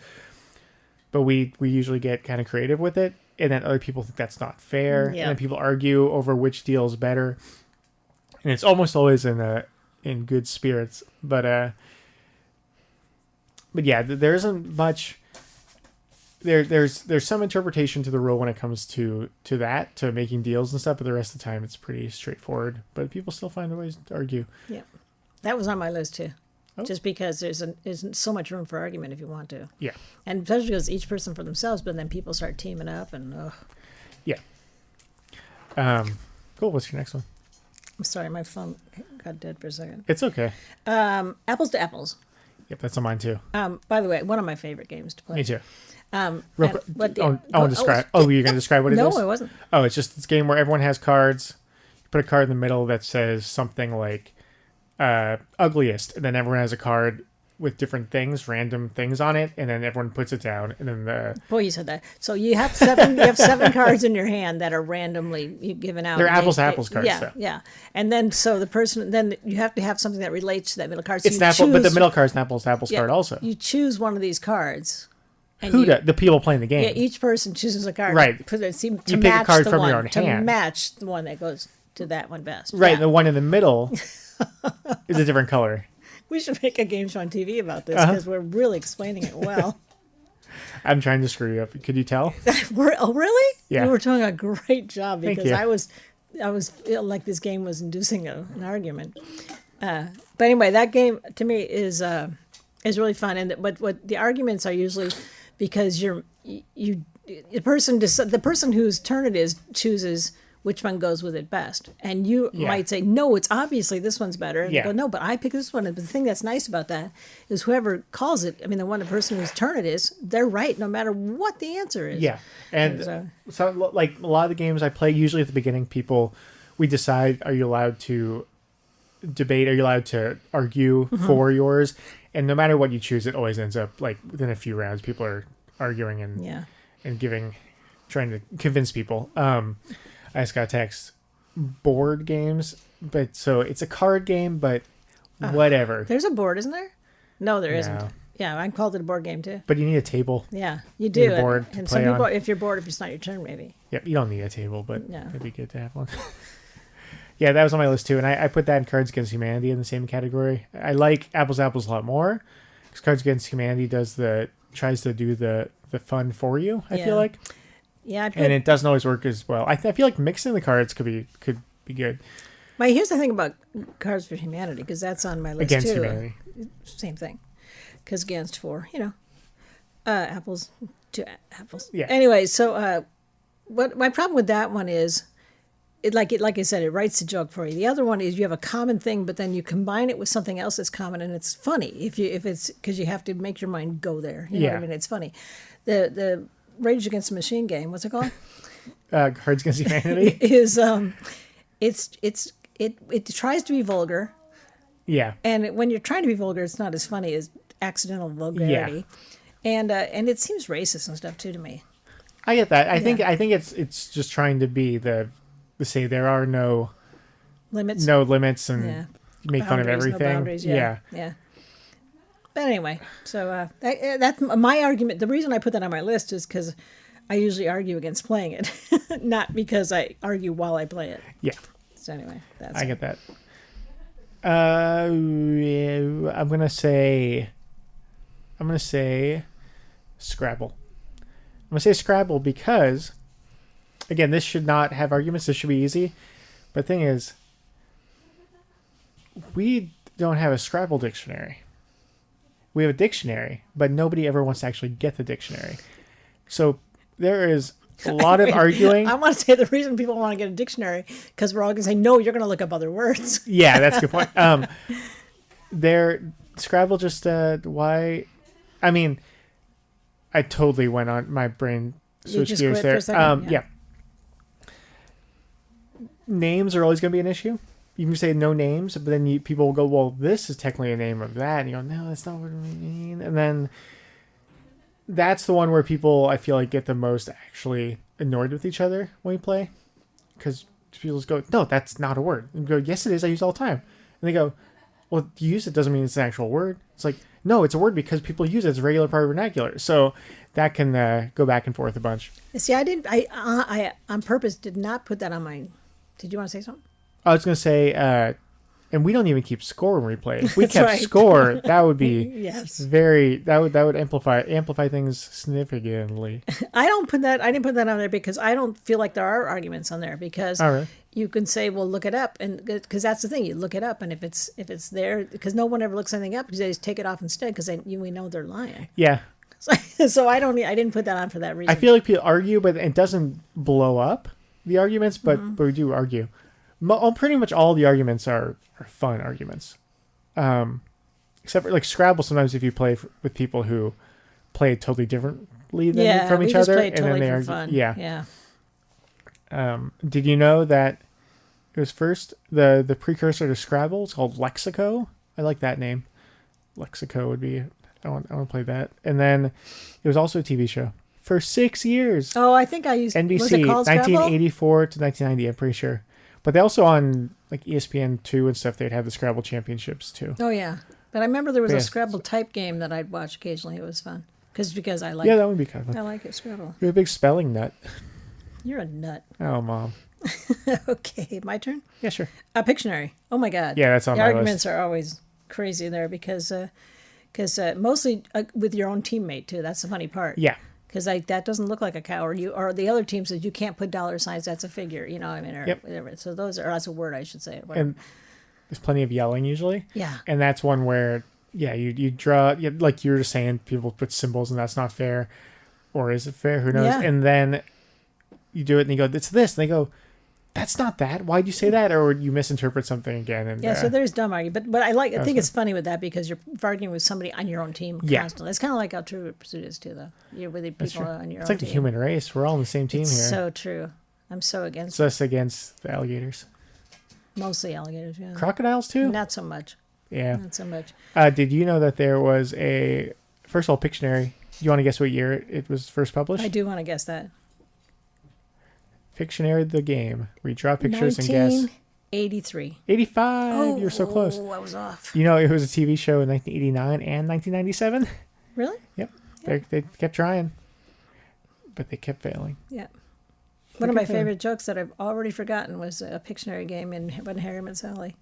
[SPEAKER 1] but we usually get kind of creative with it. And then other people think that's not fair.
[SPEAKER 2] Yeah.
[SPEAKER 1] And then people argue over which deal is better. And it's almost always in good spirits. But yeah, there isn't much. There's some interpretation to the rule when it comes to making deals and stuff, but the rest of the time it's pretty straightforward. But people still find ways to argue.
[SPEAKER 2] Yeah, that was on my list too.
[SPEAKER 1] Oh.
[SPEAKER 2] Just because there's so much room for argument if you want to.
[SPEAKER 1] Yeah,
[SPEAKER 2] and especially because each person for themselves, but then people start teaming up and.
[SPEAKER 1] Yeah. Cool. What's your next one?
[SPEAKER 2] I'm sorry, my phone got dead for a second.
[SPEAKER 1] It's okay.
[SPEAKER 2] Apples to Apples.
[SPEAKER 1] Yep, that's on mine too.
[SPEAKER 2] By the way, one of my favorite games to play.
[SPEAKER 1] Me too.
[SPEAKER 2] Real
[SPEAKER 1] quick, I want to describe. Oh, you're going to describe what it is?
[SPEAKER 2] No, I wasn't.
[SPEAKER 1] Oh, it's just this game where everyone has cards. You put a card in the middle that says something like ugliest, and then everyone has a card with different things, random things on it, and then everyone puts it down, and then
[SPEAKER 2] Boy, you said that. So you have seven cards in your hand that are randomly given out.
[SPEAKER 1] They're apples to apples cards.
[SPEAKER 2] Yeah,
[SPEAKER 1] though.
[SPEAKER 2] yeah. And then then you have to have something that relates to that middle card. So
[SPEAKER 1] it's an apple, but the middle card's an apples to apples card also.
[SPEAKER 2] You choose one of these cards.
[SPEAKER 1] The people playing the game.
[SPEAKER 2] Yeah, each person chooses a card.
[SPEAKER 1] Right.
[SPEAKER 2] To
[SPEAKER 1] pick
[SPEAKER 2] match
[SPEAKER 1] a card
[SPEAKER 2] the
[SPEAKER 1] from
[SPEAKER 2] one,
[SPEAKER 1] your own hand.
[SPEAKER 2] to match the one that goes to that one best.
[SPEAKER 1] Right.
[SPEAKER 2] Yeah.
[SPEAKER 1] The one in the middle is a different color.
[SPEAKER 2] We should make a game show on TV about this because we're really explaining it well.
[SPEAKER 1] I'm trying to screw you up. Could you tell?
[SPEAKER 2] Oh, really?
[SPEAKER 1] Yeah.
[SPEAKER 2] You were doing a great job because
[SPEAKER 1] you.
[SPEAKER 2] I was like this game was inducing an argument. But anyway, that game to me is really fun. And what the arguments are usually because the person whose turn it is chooses which one goes with it best. And you might say, no, it's obviously this one's better. And they go, no, but I picked this one. And the thing that's nice about that is whoever calls it, I mean, the person whose turn it is, they're right no matter what the answer is.
[SPEAKER 1] Yeah. And so like a lot of the games I play, usually at the beginning, we decide, are you allowed to debate? Are you allowed to argue for yours? And no matter what you choose, it always ends up like within a few rounds, people are arguing and trying to convince people. I just got a text. Board games, but so it's a card game, but whatever.
[SPEAKER 2] There's a board, isn't there? No, there
[SPEAKER 1] No.
[SPEAKER 2] not. Yeah, I called it a board game too.
[SPEAKER 1] But you need a table.
[SPEAKER 2] Yeah, you do.
[SPEAKER 1] You need a board to
[SPEAKER 2] and
[SPEAKER 1] play
[SPEAKER 2] some people,
[SPEAKER 1] on.
[SPEAKER 2] if you're bored, if it's not your turn, maybe.
[SPEAKER 1] Yep, you don't need a table, but
[SPEAKER 2] Yeah.
[SPEAKER 1] it'd be good to have one. Yeah, that was on my list too, and I put that in Cards Against Humanity in the same category. I like Apples to Apples a lot more because Cards Against Humanity tries to do the fun for you. I feel like.
[SPEAKER 2] Yeah,
[SPEAKER 1] and it doesn't always work as well. I feel like mixing the cards could be good.
[SPEAKER 2] Here's the thing about Cards for Humanity, because that's on my list
[SPEAKER 1] Against
[SPEAKER 2] too.
[SPEAKER 1] Humanity.
[SPEAKER 2] Same thing. Because against for, apples to apples.
[SPEAKER 1] Yeah.
[SPEAKER 2] Anyway, so what my problem with that one is, like I said, it writes the joke for you. The other one is you have a common thing, but then you combine it with something else that's common, and it's funny if it's because you have to make your mind go there. You know what I mean? It's funny. The Rage Against the Machine game, what's it called?
[SPEAKER 1] Cards Against Humanity
[SPEAKER 2] is it tries to be vulgar.
[SPEAKER 1] Yeah.
[SPEAKER 2] And when you're trying to be vulgar, it's not as funny as accidental vulgarity. and it seems racist and stuff too to me.
[SPEAKER 1] I get that. I think it's just trying to be to say there are no
[SPEAKER 2] Limits.
[SPEAKER 1] and make fun of everything.
[SPEAKER 2] No boundaries, yeah. But anyway, so that's my argument. The reason I put that on my list is because I usually argue against playing it, not because I argue while I play it.
[SPEAKER 1] Yeah.
[SPEAKER 2] So anyway,
[SPEAKER 1] I get that. I'm gonna say Scrabble. I'm gonna say Scrabble because, again, this should not have arguments. This should be easy. But the thing is, we don't have a Scrabble dictionary. We have a dictionary, but nobody ever wants to actually get the dictionary. So there is a lot of arguing.
[SPEAKER 2] I want to say the reason people want to get a dictionary because we're all going to say, no, you're going to look up other words.
[SPEAKER 1] Yeah, that's a good point. Scrabble just, why? I mean, I totally went on my brain switched gears there. Yeah. Names are always going to be an issue. You can say no names, but then people will go, well, this is technically a name of that. And you go, no, that's not what I mean. And then that's the one where people, I feel like, get the most actually annoyed with each other when we play. Because people just go, no, that's not a word. And you go, yes, it is. I use it all the time. And they go, well, you use it doesn't mean it's an actual word. It's like, no, it's a word because people use it as a regular part of vernacular. So that can go back and forth a bunch.
[SPEAKER 2] See, I on purpose did not put that on my... Did you want to say something?
[SPEAKER 1] I was going to say, and we don't even keep score when we play. If we kept score, that would be that would amplify things significantly.
[SPEAKER 2] I didn't put that on there because I don't feel like there are arguments on there because you can say, well, look it up, and because that's the thing, you look it up, and if it's there, because no one ever looks anything up because they just take it off instead because we know they're lying.
[SPEAKER 1] Yeah.
[SPEAKER 2] So I didn't put that on for that reason.
[SPEAKER 1] I feel like people argue, but it doesn't blow up the arguments, but we do argue. Pretty much all the arguments are fun arguments, except for like Scrabble. Sometimes if you play with people who play totally differently from each other, and then they argue.
[SPEAKER 2] Fun.
[SPEAKER 1] Yeah. Did you know that it was first the precursor to Scrabble? It's called Lexico. I like that name. Lexico would be. I want to play that. And then it was also a TV show for 6 years.
[SPEAKER 2] Oh, I think I used
[SPEAKER 1] NBC,
[SPEAKER 2] was it called
[SPEAKER 1] 1984 to 1990. I'm pretty sure. But they also on like ESPN2 and stuff, they'd have the Scrabble championships too.
[SPEAKER 2] Oh yeah, but I remember there was a Scrabble type game that I'd watch occasionally. It was fun because I like.
[SPEAKER 1] Yeah, that would be kind of fun.
[SPEAKER 2] I like it, Scrabble.
[SPEAKER 1] You're a big spelling nut.
[SPEAKER 2] You're a nut.
[SPEAKER 1] Oh, Mom.
[SPEAKER 2] Okay, my turn.
[SPEAKER 1] Yeah, sure.
[SPEAKER 2] Pictionary. Oh my God.
[SPEAKER 1] Yeah, that's on my list.
[SPEAKER 2] The arguments are always crazy there because mostly with your own teammate too. That's the funny part.
[SPEAKER 1] Yeah.
[SPEAKER 2] Because that doesn't look like a cow, or the other team says you can't put dollar signs. That's a figure, you know. I mean, or whatever. So that's a word, I should say.
[SPEAKER 1] And there's plenty of yelling usually.
[SPEAKER 2] Yeah.
[SPEAKER 1] And that's one where you draw like you were just saying, people put symbols and that's not fair, or is it fair? Who knows? Yeah. And then you do it and you go, it's this, and they go, that's not that. Why'd you say that? Or you misinterpret something again. And
[SPEAKER 2] so there's dumb argument, but I think it's funny with that because you're arguing with somebody on your own team constantly. It's kind of like how Trivial Pursuit is too, though. You're with the people on your own team.
[SPEAKER 1] It's like the human race. We're all on the same team here.
[SPEAKER 2] So true. I'm so against.
[SPEAKER 1] It's us against the alligators.
[SPEAKER 2] Mostly alligators, yeah.
[SPEAKER 1] Crocodiles too?
[SPEAKER 2] Not so much.
[SPEAKER 1] Yeah.
[SPEAKER 2] Not so much.
[SPEAKER 1] Did you know that there was first of all, Pictionary? Do you want to guess what year it was first published?
[SPEAKER 2] I do want to guess that.
[SPEAKER 1] Pictionary the game, where you draw pictures and guess.
[SPEAKER 2] 1983.
[SPEAKER 1] 85. Oh, you're so close.
[SPEAKER 2] Oh, I was off.
[SPEAKER 1] You know, it was a TV show in 1989 and 1997.
[SPEAKER 2] Really?
[SPEAKER 1] Yep. They kept trying, but they kept failing.
[SPEAKER 2] Yeah. One of my favorite jokes that I've already forgotten was a Pictionary game in When Harry Met Sally.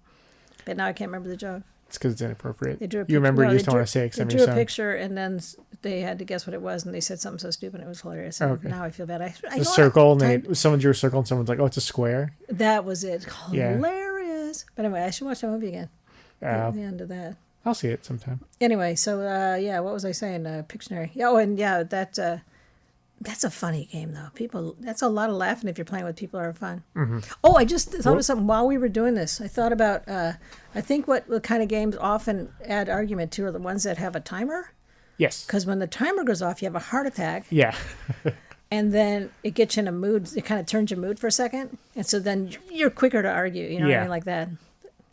[SPEAKER 2] But now I can't remember the joke.
[SPEAKER 1] It's because it's inappropriate.
[SPEAKER 2] You
[SPEAKER 1] remember you just don't want to say it.
[SPEAKER 2] They drew a picture and then they had to guess what it was and they said something so stupid it was hilarious. And now I feel bad. A circle
[SPEAKER 1] and someone drew a circle and someone's like, oh, it's a square.
[SPEAKER 2] That was it. Hilarious. But anyway, I should watch that movie again. At the end of that.
[SPEAKER 1] I'll see it sometime.
[SPEAKER 2] Anyway, so what was I saying? Pictionary. Oh, and that's a funny game though. That's a lot of laughing if you're playing with people who are fun. Mm-hmm. Oh, I just thought of something while we were doing this. I thought about, I think what kind of games often add argument to are the ones that have a timer.
[SPEAKER 1] Yes.
[SPEAKER 2] Because when the timer goes off, you have a heart attack.
[SPEAKER 1] Yeah.
[SPEAKER 2] And then it gets you in a mood. It kind of turns your mood for a second. And so then you're quicker to argue, you know what I mean? Like that. You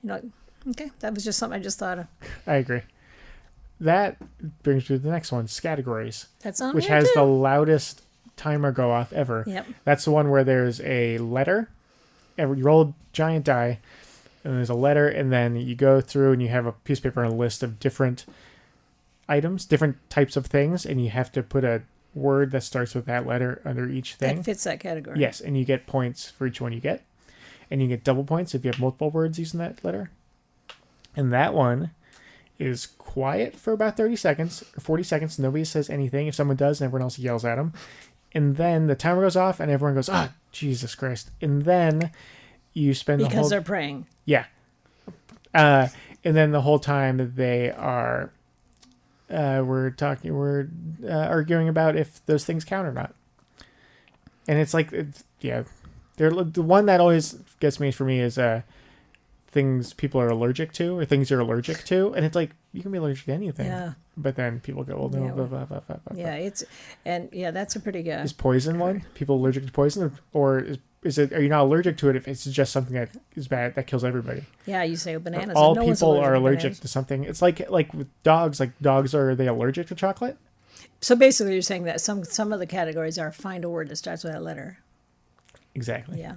[SPEAKER 2] know, okay. That was just something I just thought of.
[SPEAKER 1] I agree. that brings me to the next one, categories,
[SPEAKER 2] That's on
[SPEAKER 1] which
[SPEAKER 2] here
[SPEAKER 1] has
[SPEAKER 2] too.
[SPEAKER 1] the loudest timer go off ever.
[SPEAKER 2] Yep.
[SPEAKER 1] That's the one where there's a letter. You roll a giant die, and there's a letter, and then you go through and you have a piece of paper and a list of different items, different types of things, and you have to put a word that starts with that letter under each thing.
[SPEAKER 2] That fits that category.
[SPEAKER 1] Yes, and you get points for each one you get. And you get double points if you have multiple words using that letter. And that one is quiet for about 30 seconds, or 40 seconds. Nobody says anything. If someone does, everyone else yells at them. And then the timer goes off, and everyone goes, Jesus Christ. And then you spend the whole...
[SPEAKER 2] Because they're praying.
[SPEAKER 1] Yeah. And then the whole time they are... we're arguing about if those things count or not. And it's like, the one that always gets me for me is things people are allergic to or things you're allergic to. And it's like, you can be allergic to anything.
[SPEAKER 2] Yeah.
[SPEAKER 1] But then people go, well, no,
[SPEAKER 2] Yeah.
[SPEAKER 1] blah, blah, blah, blah, blah.
[SPEAKER 2] Yeah, that's a pretty good.
[SPEAKER 1] Is poison one? People allergic to poison? Or is it, are you not allergic to it if it's just something that is bad, that kills everybody?
[SPEAKER 2] Yeah, you say bananas.
[SPEAKER 1] All
[SPEAKER 2] no one's
[SPEAKER 1] people are
[SPEAKER 2] to
[SPEAKER 1] allergic
[SPEAKER 2] bananas.
[SPEAKER 1] to something. It's like with dogs, are they allergic to chocolate?
[SPEAKER 2] So basically you're saying that some of the categories are find a word that starts with that letter.
[SPEAKER 1] Exactly.
[SPEAKER 2] Yeah.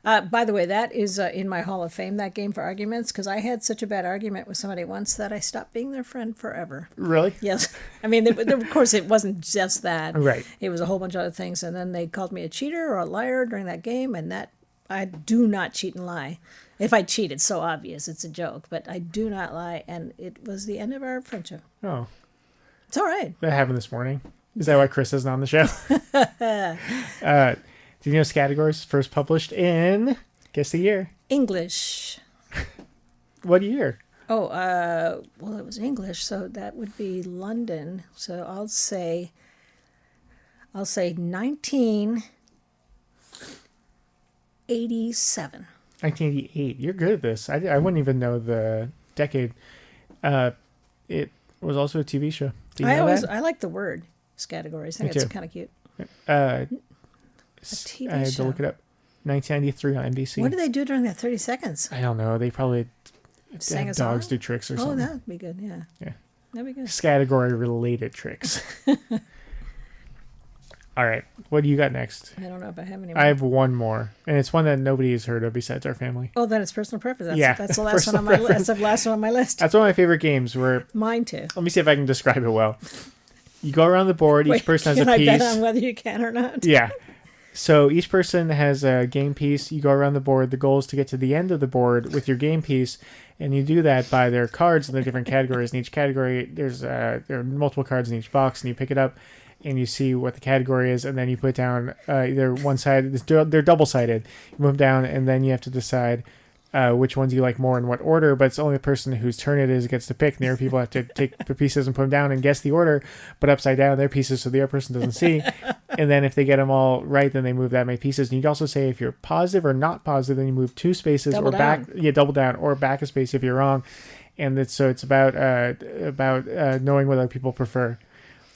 [SPEAKER 2] By the way, that is in my Hall of Fame, that game for arguments, because I had such a bad argument with somebody once that I stopped being their friend forever.
[SPEAKER 1] Really?
[SPEAKER 2] Yes. I mean, of course, it wasn't just that.
[SPEAKER 1] Right.
[SPEAKER 2] It was a whole bunch of other things. And then they called me a cheater or a liar during that game. And that I do not cheat and lie. If I cheat, it's so obvious. It's a joke. But I do not lie. And it was the end of our friendship.
[SPEAKER 1] Oh.
[SPEAKER 2] It's all right.
[SPEAKER 1] That happened this morning. Is that why Chris isn't on the show? Do you know categories first published in, guess the year?
[SPEAKER 2] English.
[SPEAKER 1] What year?
[SPEAKER 2] Oh, well, it was English, so that would be London. So I'll say 1987.
[SPEAKER 1] 1988. You're good at this. I wouldn't even know the decade. It was also a TV show. Do you know that?
[SPEAKER 2] I like the word categories. I think
[SPEAKER 1] Me
[SPEAKER 2] it's
[SPEAKER 1] too.
[SPEAKER 2] kind of cute. TV
[SPEAKER 1] I had to
[SPEAKER 2] show.
[SPEAKER 1] look it up. 1993 on NBC.
[SPEAKER 2] What did they do during that 30 seconds?
[SPEAKER 1] I don't know. They probably
[SPEAKER 2] Sang
[SPEAKER 1] have
[SPEAKER 2] a
[SPEAKER 1] dogs
[SPEAKER 2] song?
[SPEAKER 1] do tricks or
[SPEAKER 2] Oh,
[SPEAKER 1] something.
[SPEAKER 2] that'd be good. Yeah.
[SPEAKER 1] Yeah.
[SPEAKER 2] That'd be good.
[SPEAKER 1] Category related tricks. All right. What do you got next?
[SPEAKER 2] I don't know if I have any more.
[SPEAKER 1] I have one more, and it's one that nobody has heard of besides our family.
[SPEAKER 2] Oh, then it's personal preference.
[SPEAKER 1] Yeah,
[SPEAKER 2] That's the last one on
[SPEAKER 1] personal
[SPEAKER 2] my list. That's the last one on my list.
[SPEAKER 1] That's one of my favorite games where,
[SPEAKER 2] Mine too.
[SPEAKER 1] let me see if I can describe it well. You go around the board, each
[SPEAKER 2] Wait,
[SPEAKER 1] person has
[SPEAKER 2] can
[SPEAKER 1] a
[SPEAKER 2] I
[SPEAKER 1] piece.
[SPEAKER 2] bet on whether you can or not?
[SPEAKER 1] Yeah. So each person has a game piece. You go around the board. The goal is to get to the end of the board with your game piece, and you do that by their cards in the different categories. In each category, there are multiple cards in each box, and you pick it up, and you see what the category is, and then you put it down either one side. They're double-sided. You move them down, and then you have to decide which ones you like more in what order, but it's only the person whose turn it is gets to pick. And the other people have to take the pieces and put them down and guess the order, but upside down their pieces so the other person doesn't see. And then if they get them all right, then they move that many pieces. And you can also say if you're positive or not positive, then you move two spaces
[SPEAKER 2] Double
[SPEAKER 1] or back.
[SPEAKER 2] down.
[SPEAKER 1] Yeah, double down or back a space if you're wrong. And it's about knowing what other people prefer.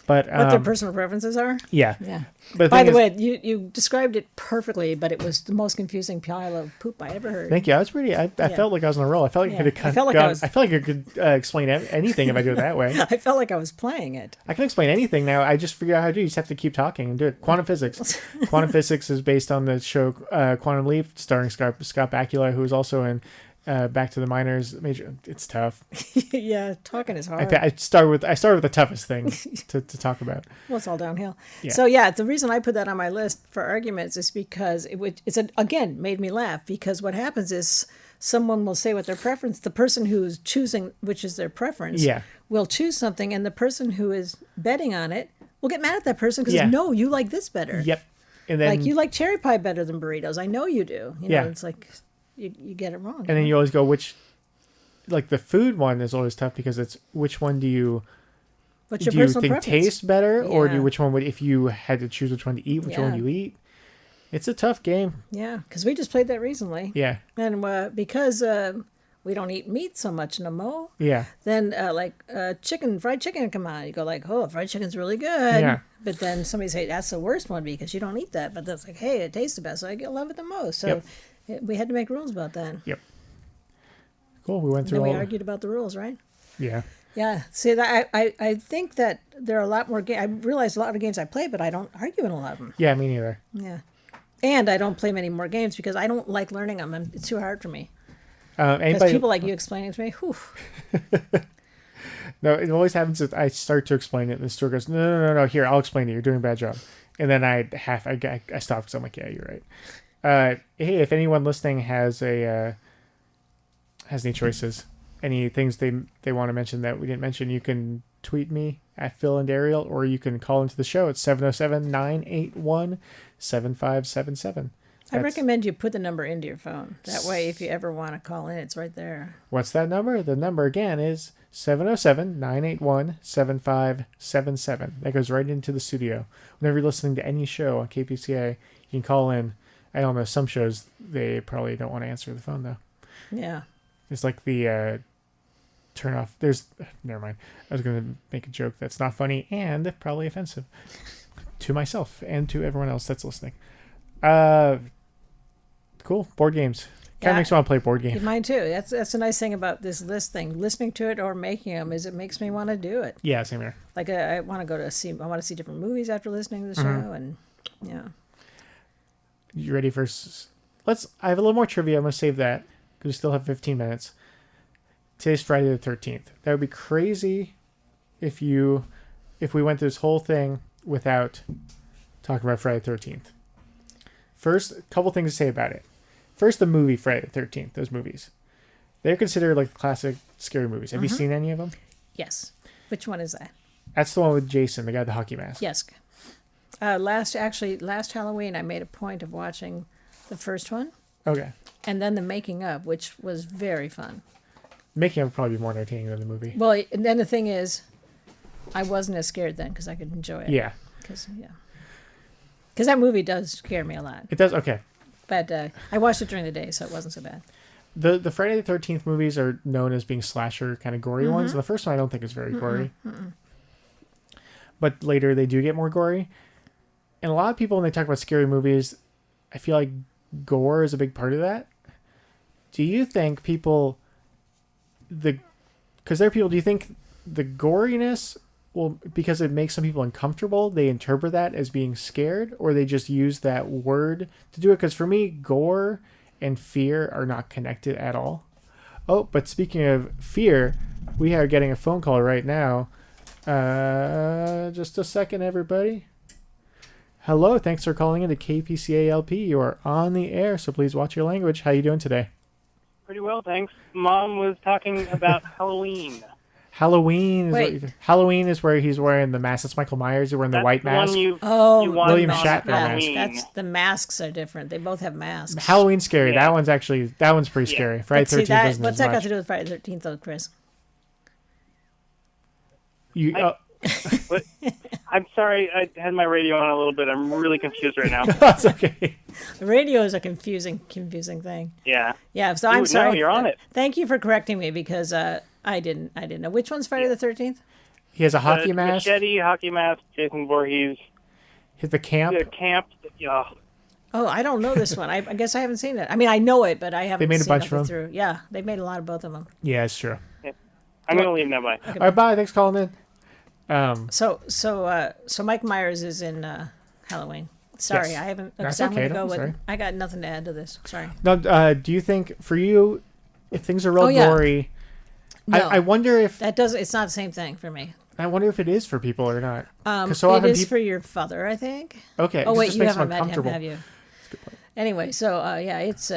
[SPEAKER 1] But
[SPEAKER 2] What their personal preferences are?
[SPEAKER 1] yeah.
[SPEAKER 2] Yeah.
[SPEAKER 1] But
[SPEAKER 2] By the
[SPEAKER 1] thing
[SPEAKER 2] way, you described it perfectly, but it was the most confusing pile of poop I ever heard.
[SPEAKER 1] Thank you. I was pretty. I felt like I was on a roll. I felt like
[SPEAKER 2] Yeah.
[SPEAKER 1] I could have
[SPEAKER 2] I felt like
[SPEAKER 1] gone,
[SPEAKER 2] I was-
[SPEAKER 1] I felt like I could explain anything if I do it that way.
[SPEAKER 2] I felt like I was playing it.
[SPEAKER 1] I can explain anything now. I just figured out how to do it. You just have to keep talking and do it. Quantum physics. Quantum physics is based on the show Quantum Leap, starring Scott Bakula, who is also in Back to the Miners. Major. It's tough.
[SPEAKER 2] Yeah, talking is hard.
[SPEAKER 1] I started with the toughest thing to talk about.
[SPEAKER 2] Well, it's all downhill.
[SPEAKER 1] Yeah.
[SPEAKER 2] So yeah, the reason I put that on my list for arguments is because again made me laugh, because what happens is someone will say what their preference, the person who's choosing which is their preference,
[SPEAKER 1] Yeah.
[SPEAKER 2] will choose something, and the person who is betting on it will get mad at that person because
[SPEAKER 1] Yeah.
[SPEAKER 2] no, you like this better.
[SPEAKER 1] Yep. And then
[SPEAKER 2] Like you like cherry pie better than burritos. I know you do. You know,
[SPEAKER 1] Yeah.
[SPEAKER 2] it's like you get it wrong.
[SPEAKER 1] and then you always go like the food one is always tough because it's which one do you
[SPEAKER 2] What's your
[SPEAKER 1] do you
[SPEAKER 2] personal
[SPEAKER 1] think
[SPEAKER 2] preference?
[SPEAKER 1] tastes better, or
[SPEAKER 2] Yeah.
[SPEAKER 1] which one would, if you had to choose which one to eat, which one
[SPEAKER 2] Yeah.
[SPEAKER 1] you eat? It's a tough game.
[SPEAKER 2] Yeah, because we just played that recently,
[SPEAKER 1] Yeah.
[SPEAKER 2] and because we don't eat meat so much no more.
[SPEAKER 1] Yeah.
[SPEAKER 2] Then fried chicken come on. You go like, oh, fried chicken's really good.
[SPEAKER 1] Yeah.
[SPEAKER 2] But then somebody say that's the worst one because you don't eat that. But that's like, hey, it tastes the best, so I love it the most. So we had to make rules about that.
[SPEAKER 1] Yep. Cool. We went
[SPEAKER 2] And
[SPEAKER 1] through
[SPEAKER 2] then we
[SPEAKER 1] all.
[SPEAKER 2] argued about the rules, right?
[SPEAKER 1] Yeah.
[SPEAKER 2] Yeah. See, that I think that there are a lot more games. I realize a lot of games I play, but I don't argue in a lot of them.
[SPEAKER 1] Yeah, me neither.
[SPEAKER 2] Yeah. And I don't play many more games because I don't like learning them. It's too hard for me. Because
[SPEAKER 1] Anybody?
[SPEAKER 2] people like you explaining to me, whew.
[SPEAKER 1] No, it always happens that I start to explain it, and the store goes, no. Here, I'll explain it. You're doing a bad job. And then I stop because I'm like, yeah, you're right. Hey, if anyone listening has any choices, any things they want to mention that we didn't mention, you can tweet me at Phil and Ariel, or you can call into the show at 707-981-7577.
[SPEAKER 2] I recommend you put the number into your phone. That way, if you ever want to call in, it's right there.
[SPEAKER 1] What's that number? The number again is 707-981-7577. That goes right into the studio. Whenever you're listening to any show on KPCA, you can call in. I don't know, some shows, they probably don't want to answer the phone, though.
[SPEAKER 2] Yeah.
[SPEAKER 1] It's like the turn off. Never mind. I was going to make a joke that's not funny and probably offensive to myself and to everyone else that's listening. Cool. Board games. Kind of makes me want to play board games.
[SPEAKER 2] Mine too. That's a nice thing about this list thing. Listening to it or making them is it makes me want to do it.
[SPEAKER 1] Yeah, same here.
[SPEAKER 2] Like I want to see different movies after listening to the show, and yeah.
[SPEAKER 1] You ready for? I have a little more trivia. I'm gonna save that because we still have 15 minutes. Today's Friday the 13th. That would be crazy if we went through this whole thing without talking about Friday the 13th. First, a couple things to say about it. First, the movie Friday the 13th, those movies. They're considered like classic scary movies. Have you seen any of them?
[SPEAKER 2] Yes. Which one is that?
[SPEAKER 1] That's the one with Jason, the guy with the hockey mask.
[SPEAKER 2] Yes. Last Halloween, I made a point of watching the first one.
[SPEAKER 1] Okay.
[SPEAKER 2] And then the making of, which was very fun.
[SPEAKER 1] Making of would probably be more entertaining than the movie.
[SPEAKER 2] Well, and then the thing is, I wasn't as scared then because I could enjoy it.
[SPEAKER 1] Yeah.
[SPEAKER 2] Because that movie does scare me a lot.
[SPEAKER 1] It does. Okay.
[SPEAKER 2] But I watched it during the day, so it wasn't so bad.
[SPEAKER 1] The Friday the 13th movies are known as being slasher kind of gory ones. And the first one I don't think is very gory. But later they do get more gory. And a lot of people, when they talk about scary movies, I feel like gore is a big part of that. Do you think people... Because there are people, do you think the goriness... Well, because it makes some people uncomfortable, they interpret that as being scared, or they just use that word to do it. Because for me, gore and fear are not connected at all. Oh, but speaking of fear, we are getting a phone call right now. Just a second, everybody. Hello, thanks for calling into KPCA LP. You are on the air, so please watch your language. How you doing today?
[SPEAKER 3] Pretty well, thanks. Mom was talking about Halloween.
[SPEAKER 1] Halloween is where he's wearing the mask. That's Michael Myers. He's wearing the white mask. William Shatner mask.
[SPEAKER 2] That's the masks are different. They both have masks.
[SPEAKER 1] Halloween's scary.
[SPEAKER 3] Yeah.
[SPEAKER 1] That one's pretty scary. Friday the 13th doesn't
[SPEAKER 2] what's
[SPEAKER 1] as
[SPEAKER 2] that got
[SPEAKER 1] much.
[SPEAKER 2] to do with Friday the 13th, though, Chris?
[SPEAKER 3] I'm sorry, I had my radio on a little bit. I'm really confused right now.
[SPEAKER 1] That's okay.
[SPEAKER 2] The radio is a confusing thing.
[SPEAKER 3] Yeah.
[SPEAKER 2] Yeah. So I'm sorry.
[SPEAKER 3] No, you're on it.
[SPEAKER 2] Thank you for correcting me because I didn't know which one's Friday the 13th.
[SPEAKER 1] He has a hockey mask.
[SPEAKER 3] Machete, hockey mask. Jason Voorhees.
[SPEAKER 1] Hit the camp.
[SPEAKER 3] The camp. Yeah.
[SPEAKER 2] Oh, I don't know this one. I guess I haven't seen it. I mean, I know it, but I haven't.
[SPEAKER 1] They made a
[SPEAKER 2] seen
[SPEAKER 1] bunch
[SPEAKER 2] it
[SPEAKER 1] of them.
[SPEAKER 2] through. Yeah, they've made a lot of both of them.
[SPEAKER 1] Yeah, it's true.
[SPEAKER 3] Yeah. I'm gonna leave now. Bye.
[SPEAKER 1] All right, bye. Thanks for calling in.
[SPEAKER 2] So Mike Myers is in Halloween. Sorry,
[SPEAKER 1] Yes.
[SPEAKER 2] I haven't.
[SPEAKER 1] That's
[SPEAKER 2] I'm
[SPEAKER 1] okay,
[SPEAKER 2] gonna go
[SPEAKER 1] don't- sorry.
[SPEAKER 2] with. I got nothing to add to this. Sorry.
[SPEAKER 1] No, do you think for you, if things are real
[SPEAKER 2] Oh, yeah.
[SPEAKER 1] gory,
[SPEAKER 2] No,
[SPEAKER 1] I wonder if
[SPEAKER 2] it's not the same thing for me.
[SPEAKER 1] it is for people or not. Because
[SPEAKER 2] It is for your father, I think.
[SPEAKER 1] Okay.
[SPEAKER 2] Oh
[SPEAKER 1] 'cause it
[SPEAKER 2] wait,
[SPEAKER 1] just
[SPEAKER 2] you
[SPEAKER 1] makes them
[SPEAKER 2] haven't met him,
[SPEAKER 1] uncomfortable.
[SPEAKER 2] have you? Anyway, so yeah, it's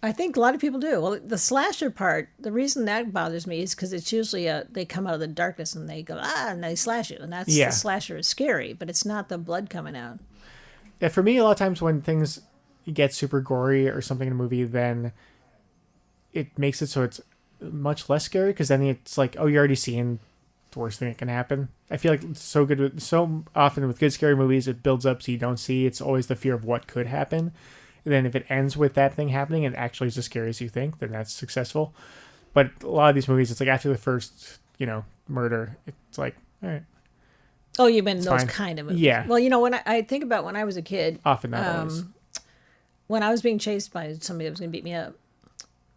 [SPEAKER 2] I think a lot of people do. Well, the slasher part, the reason that bothers me is because it's usually they come out of the darkness and they go and they slash you, and that's
[SPEAKER 1] Yeah.
[SPEAKER 2] the slasher is scary, but it's not the blood coming out.
[SPEAKER 1] Yeah, for me, a lot of times when things get super gory or something in a movie, then it makes it so it's much less scary because then it's like, oh, you're already seeing the worst thing that can happen. I feel like it's so often with good scary movies, it builds up so you don't see. It's always the fear of what could happen. And then if it ends with that thing happening and actually is as scary as you think, then that's successful. But a lot of these movies, it's like after the first, murder, it's like, all right.
[SPEAKER 2] Oh, you mean
[SPEAKER 1] It's
[SPEAKER 2] those
[SPEAKER 1] fine.
[SPEAKER 2] kind of movies?
[SPEAKER 1] Yeah.
[SPEAKER 2] Well, when I think about when I was a kid,
[SPEAKER 1] Often not always.
[SPEAKER 2] when I was being chased by somebody that was going to beat me up,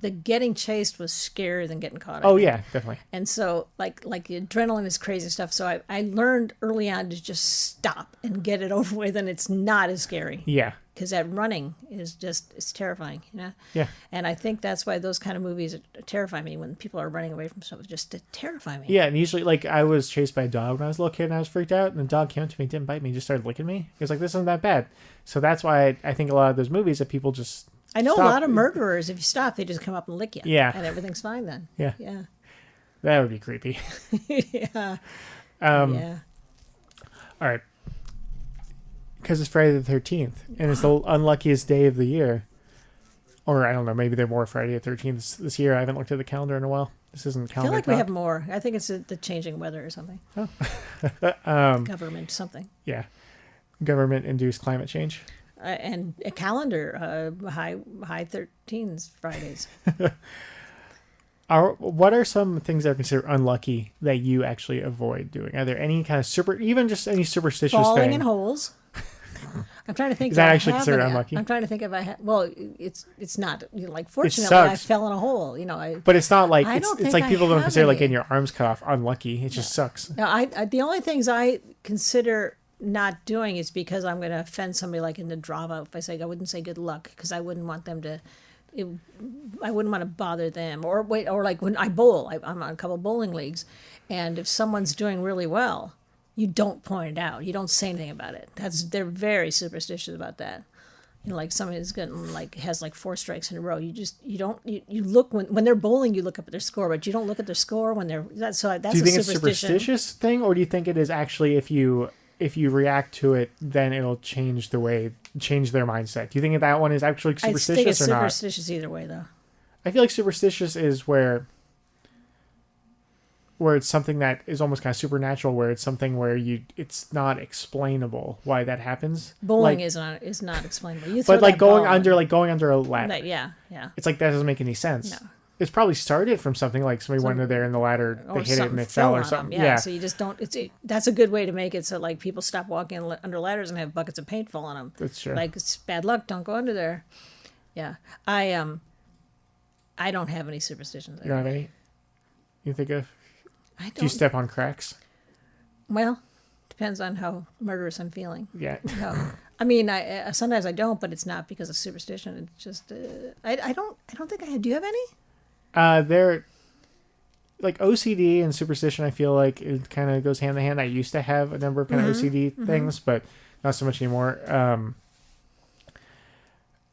[SPEAKER 2] the getting chased was scarier than getting caught.
[SPEAKER 1] Oh yeah, definitely.
[SPEAKER 2] And so like the adrenaline is crazy stuff. So I learned early on to just stop and get it over with, and it's not as scary.
[SPEAKER 1] Yeah.
[SPEAKER 2] Because that running is it's terrifying, you know?
[SPEAKER 1] Yeah.
[SPEAKER 2] And I think that's why those kind of movies terrify me, when people are running away from something, just to terrify me.
[SPEAKER 1] Yeah, and usually, like, I was chased by a dog when I was a little kid, and I was freaked out, and the dog came up to me, didn't bite me, just started licking me. He was like, this isn't that bad. So that's why I think a lot of those movies that people just
[SPEAKER 2] I know
[SPEAKER 1] stop.
[SPEAKER 2] a lot of murderers, if you stop, they just come up and lick you.
[SPEAKER 1] Yeah.
[SPEAKER 2] And everything's fine then.
[SPEAKER 1] Yeah.
[SPEAKER 2] Yeah.
[SPEAKER 1] That would be creepy.
[SPEAKER 2] Yeah.
[SPEAKER 1] Yeah. All right. Because it's Friday the 13th, and it's the unluckiest day of the year. Or, I don't know, maybe they're more Friday the 13th this year. I haven't looked at the calendar in a while. This isn't
[SPEAKER 2] I
[SPEAKER 1] calendar
[SPEAKER 2] feel like
[SPEAKER 1] talk.
[SPEAKER 2] we have more. I think it's the changing weather or something.
[SPEAKER 1] Oh.
[SPEAKER 2] Government something.
[SPEAKER 1] Yeah. Government-induced climate change.
[SPEAKER 2] And a calendar, high 13s Fridays.
[SPEAKER 1] What are some things that are considered unlucky that you actually avoid doing? Are there any kind of even just any superstitious
[SPEAKER 2] Falling
[SPEAKER 1] thing?
[SPEAKER 2] in holes. I'm trying to think.
[SPEAKER 1] Is that
[SPEAKER 2] if I
[SPEAKER 1] actually
[SPEAKER 2] have
[SPEAKER 1] considered
[SPEAKER 2] any.
[SPEAKER 1] unlucky?
[SPEAKER 2] I'm trying to think if I have. Well, it's not, like, fortunately I
[SPEAKER 1] sucks.
[SPEAKER 2] fell in a hole. You know,
[SPEAKER 1] But it's not like
[SPEAKER 2] I
[SPEAKER 1] it's
[SPEAKER 2] don't
[SPEAKER 1] it's
[SPEAKER 2] think
[SPEAKER 1] like
[SPEAKER 2] I
[SPEAKER 1] people don't
[SPEAKER 2] have
[SPEAKER 1] consider like
[SPEAKER 2] any.
[SPEAKER 1] getting your arms cut off unlucky. It just sucks.
[SPEAKER 2] now I the only things I consider not doing is because I'm going to offend somebody, like in the drama. If I say, I wouldn't say good luck, because I wouldn't want them to. I wouldn't want to bother them, or like when I bowl. I'm on a couple bowling leagues, and if someone's doing really well, you don't point it out. You don't say anything about it. They're very superstitious about that. You know, like somebody who's getting has 4 strikes in a row. You look when they're bowling. You look up at their score, but you don't look at their score when they're. That's
[SPEAKER 1] Do you
[SPEAKER 2] a
[SPEAKER 1] think it's a
[SPEAKER 2] superstition.
[SPEAKER 1] superstitious thing, or do you think it is actually if you react to it, then it'll change their mindset? Do you think that one is actually
[SPEAKER 2] I think
[SPEAKER 1] superstitious
[SPEAKER 2] it's
[SPEAKER 1] or not?
[SPEAKER 2] superstitious either way, though.
[SPEAKER 1] I feel like superstitious is where it's something that is almost kind of supernatural, where it's something where it's not explainable why that happens.
[SPEAKER 2] Bowling
[SPEAKER 1] Like,
[SPEAKER 2] is not explainable. You throw
[SPEAKER 1] but like
[SPEAKER 2] that ball
[SPEAKER 1] going under a ladder.
[SPEAKER 2] yeah.
[SPEAKER 1] It's like that doesn't make any sense.
[SPEAKER 2] No.
[SPEAKER 1] It's probably started from something like somebody went under there in the ladder, they hit it and it fell or
[SPEAKER 2] on
[SPEAKER 1] something.
[SPEAKER 2] them. Yeah, so you just don't. That's a good way to make it so like people stop walking under ladders and have buckets of paint fall on them.
[SPEAKER 1] That's true.
[SPEAKER 2] Like, it's bad luck. Don't go under there. Yeah, I don't have any superstitions.
[SPEAKER 1] You don't have any? You think of?
[SPEAKER 2] I don't.
[SPEAKER 1] Do you step on cracks?
[SPEAKER 2] Well, depends on how murderous I'm feeling.
[SPEAKER 1] Yeah.
[SPEAKER 2] No. I mean, I sometimes I don't, but it's not because of superstition. It's just I don't think I have. Do you have any?
[SPEAKER 1] They're like OCD and superstition. I feel like it kind of goes hand in hand. I used to have a number of kind of OCD things, but not so much anymore.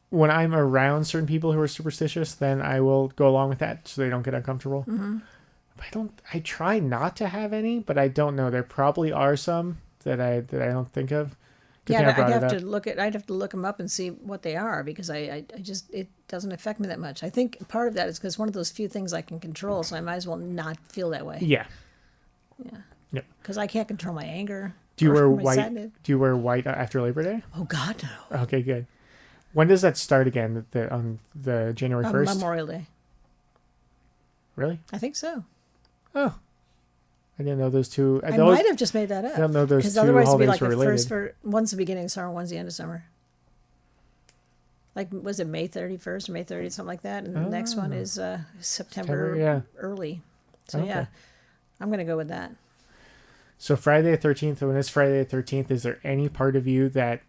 [SPEAKER 1] When I'm around certain people who are superstitious, then I will go along with that so they don't get uncomfortable. I try not to have any, but I don't know. There probably are some that I don't think of. Good thing I brought it up.
[SPEAKER 2] I'd have to look them up and see what they are, because I just, it doesn't affect me that much. I think part of that is because one of those few things I can control, so I might as well not feel that way.
[SPEAKER 1] Yeah.
[SPEAKER 2] Yeah.
[SPEAKER 1] Yep.
[SPEAKER 2] Because I can't control my anger.
[SPEAKER 1] Do you
[SPEAKER 2] or
[SPEAKER 1] wear
[SPEAKER 2] my
[SPEAKER 1] white?
[SPEAKER 2] sadness.
[SPEAKER 1] Do you wear white after Labor Day?
[SPEAKER 2] Oh God, no.
[SPEAKER 1] Okay, good. When does that start again? On the January 1st?
[SPEAKER 2] Memorial Day.
[SPEAKER 1] Really?
[SPEAKER 2] I think so.
[SPEAKER 1] Oh, I didn't know those two.
[SPEAKER 2] I might have just made that up.
[SPEAKER 1] I don't know those
[SPEAKER 2] Because
[SPEAKER 1] two
[SPEAKER 2] otherwise it'd be
[SPEAKER 1] holidays
[SPEAKER 2] like
[SPEAKER 1] were
[SPEAKER 2] the
[SPEAKER 1] related.
[SPEAKER 2] first one's the beginning of summer, one's the end of summer. Like, was it May 31st or May 30th, something like that? And the next one is September
[SPEAKER 1] yeah.
[SPEAKER 2] early. So
[SPEAKER 1] Okay.
[SPEAKER 2] yeah, I'm going to go with that.
[SPEAKER 1] So Friday the 13th, when it's Friday the 13th, is there any part of you that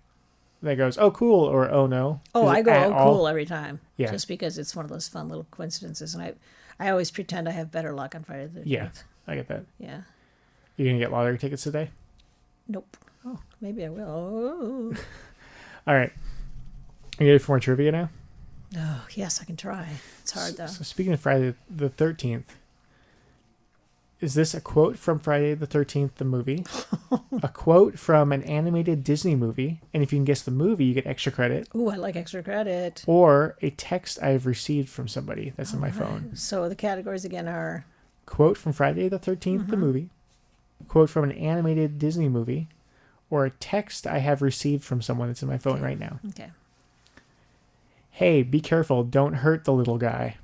[SPEAKER 1] goes, oh, cool, or oh, no?
[SPEAKER 2] Oh,
[SPEAKER 1] Is
[SPEAKER 2] I
[SPEAKER 1] it
[SPEAKER 2] go,
[SPEAKER 1] at
[SPEAKER 2] oh,
[SPEAKER 1] all?
[SPEAKER 2] cool every time.
[SPEAKER 1] Yeah.
[SPEAKER 2] Just because it's one of those fun little coincidences. And I always pretend I have better luck on Friday the 13th.
[SPEAKER 1] Yeah, I get that.
[SPEAKER 2] Yeah.
[SPEAKER 1] You going to get lottery tickets today?
[SPEAKER 2] Nope. Oh, maybe I will. Oh.
[SPEAKER 1] All right. Are you ready for more trivia now?
[SPEAKER 2] Oh, yes, I can try. It's hard, though.
[SPEAKER 1] So speaking of Friday the 13th, is this a quote from Friday the 13th, the movie? A quote from an animated Disney movie? And if you can guess the movie, you get extra credit.
[SPEAKER 2] Ooh, I like extra credit.
[SPEAKER 1] Or a text I've received from somebody that's in my phone.
[SPEAKER 2] So the categories again are...
[SPEAKER 1] Quote from Friday the 13th, the movie. Quote from an animated Disney movie. Or a text I have received from someone that's in my phone right now.
[SPEAKER 2] Okay.
[SPEAKER 1] Hey, be careful. Don't hurt the little guy.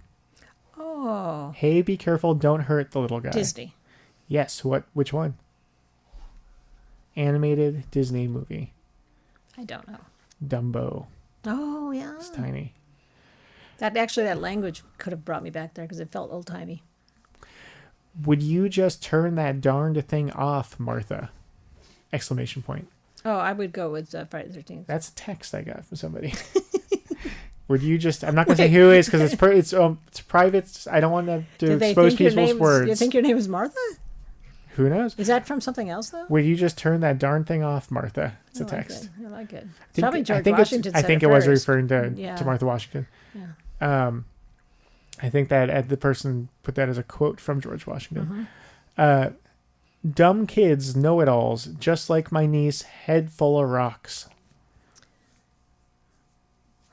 [SPEAKER 2] Oh.
[SPEAKER 1] Hey, be careful. Don't hurt the little guy.
[SPEAKER 2] Disney.
[SPEAKER 1] Yes. Which one? Animated Disney movie.
[SPEAKER 2] I don't know.
[SPEAKER 1] Dumbo.
[SPEAKER 2] Oh, yeah.
[SPEAKER 1] It's tiny.
[SPEAKER 2] That language could have brought me back there because it felt old timey.
[SPEAKER 1] Would you just turn that darned thing off, Martha? Exclamation point.
[SPEAKER 2] Oh, I would go with Friday the 13th.
[SPEAKER 1] That's a text I got from somebody. Would you just? I'm not gonna say who it is because it's private. I don't want to expose people's words.
[SPEAKER 2] Do you think your name is Martha?
[SPEAKER 1] Who knows?
[SPEAKER 2] Is that from something else though?
[SPEAKER 1] Would you just turn that darn thing off, Martha? It's a text.
[SPEAKER 2] I like it.
[SPEAKER 1] I
[SPEAKER 2] George
[SPEAKER 1] think
[SPEAKER 2] Washington.
[SPEAKER 1] I think it was referring to
[SPEAKER 2] Yeah.
[SPEAKER 1] Martha Washington.
[SPEAKER 2] Yeah.
[SPEAKER 1] I think that the person put that as a quote from George Washington. Dumb kids know-it-alls, just like my niece, head full of rocks.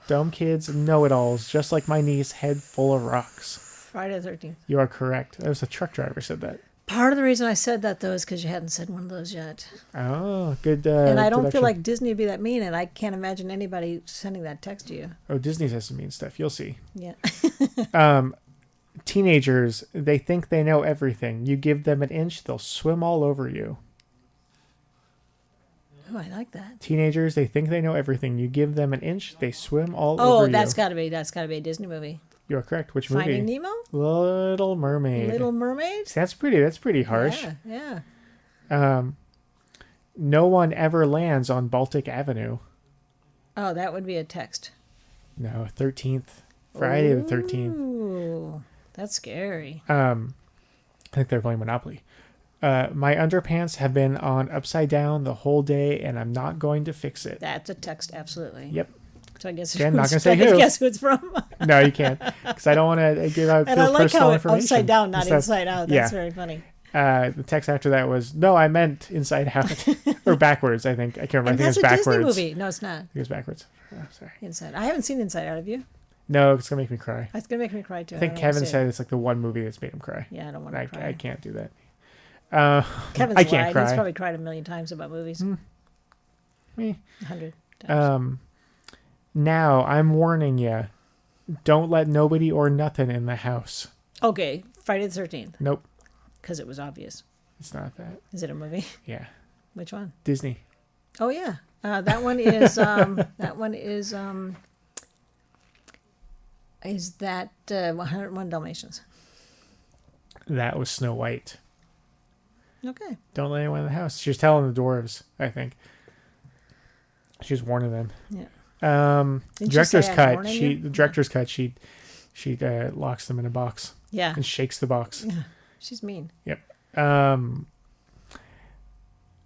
[SPEAKER 1] Dumb kids know-it-alls, just like my niece, head full of rocks.
[SPEAKER 2] Friday the 13th.
[SPEAKER 1] You are correct. That was a truck driver said that.
[SPEAKER 2] Part of the reason I said that, though, is because you hadn't said one of those yet.
[SPEAKER 1] Oh, good.
[SPEAKER 2] And I don't
[SPEAKER 1] deduction.
[SPEAKER 2] feel like Disney would be that mean, and I can't imagine anybody sending that text to you.
[SPEAKER 1] Oh, Disney has some mean stuff. You'll see.
[SPEAKER 2] Yeah.
[SPEAKER 1] Teenagers, they think they know everything. You give them an inch, they'll swim all over you.
[SPEAKER 2] Oh, I like that.
[SPEAKER 1] Teenagers, they think they know everything. You give them an inch, they swim all over you.
[SPEAKER 2] Oh, that's got to be a Disney movie.
[SPEAKER 1] You're correct. Which movie?
[SPEAKER 2] Finding Nemo?
[SPEAKER 1] Little Mermaid.
[SPEAKER 2] Little Mermaid?
[SPEAKER 1] See, that's pretty harsh.
[SPEAKER 2] Yeah.
[SPEAKER 1] No one ever lands on Baltic Avenue.
[SPEAKER 2] Oh, that would be a text.
[SPEAKER 1] No, 13th. Friday the 13th.
[SPEAKER 2] Ooh, that's scary.
[SPEAKER 1] I think they're playing Monopoly. My underpants have been on upside down the whole day, and I'm not going to fix it.
[SPEAKER 2] That's a text, absolutely.
[SPEAKER 1] Yep.
[SPEAKER 2] So I guess
[SPEAKER 1] Again, not gonna say who.
[SPEAKER 2] guess who it's from.
[SPEAKER 1] No, you can't, because I don't want to give out
[SPEAKER 2] And I like
[SPEAKER 1] personal
[SPEAKER 2] how
[SPEAKER 1] information.
[SPEAKER 2] upside down, not
[SPEAKER 1] Stuff.
[SPEAKER 2] inside out. That's very funny.
[SPEAKER 1] The text after that was, no, I meant inside out. Or backwards, I think. I can't remember.
[SPEAKER 2] And
[SPEAKER 1] I think
[SPEAKER 2] that's
[SPEAKER 1] it's
[SPEAKER 2] a
[SPEAKER 1] backwards.
[SPEAKER 2] Disney movie. No, it's not.
[SPEAKER 1] I think it's backwards. Oh, sorry.
[SPEAKER 2] Inside. I haven't seen Inside Out. Have you?
[SPEAKER 1] No, it's going to make me cry.
[SPEAKER 2] It's going to make me cry, too.
[SPEAKER 1] I think
[SPEAKER 2] don't wanna
[SPEAKER 1] Kevin
[SPEAKER 2] see
[SPEAKER 1] said
[SPEAKER 2] it.
[SPEAKER 1] it's like the one movie that's made him cry.
[SPEAKER 2] Yeah, I don't want to cry.
[SPEAKER 1] I can't do that.
[SPEAKER 2] Kevin's
[SPEAKER 1] I can't
[SPEAKER 2] lied.
[SPEAKER 1] cry.
[SPEAKER 2] He's probably cried a million times about movies.
[SPEAKER 1] Me.
[SPEAKER 2] 100 times.
[SPEAKER 1] Now, I'm warning you. Don't let nobody or nothing in the house.
[SPEAKER 2] Okay, Friday the 13th.
[SPEAKER 1] Nope.
[SPEAKER 2] Because it was obvious.
[SPEAKER 1] It's not that.
[SPEAKER 2] Is it a movie?
[SPEAKER 1] Yeah.
[SPEAKER 2] Which one?
[SPEAKER 1] Disney.
[SPEAKER 2] Oh, yeah. That one is, is that 101 Dalmatians.
[SPEAKER 1] That was Snow White.
[SPEAKER 2] Okay.
[SPEAKER 1] Don't let anyone in the house. She was telling the dwarves, I think. She was warning them.
[SPEAKER 2] Yeah.
[SPEAKER 1] The director's cut.
[SPEAKER 2] The
[SPEAKER 1] director's cut. She locks them in a box.
[SPEAKER 2] Yeah.
[SPEAKER 1] And shakes the box.
[SPEAKER 2] Yeah. She's mean.
[SPEAKER 1] Yep.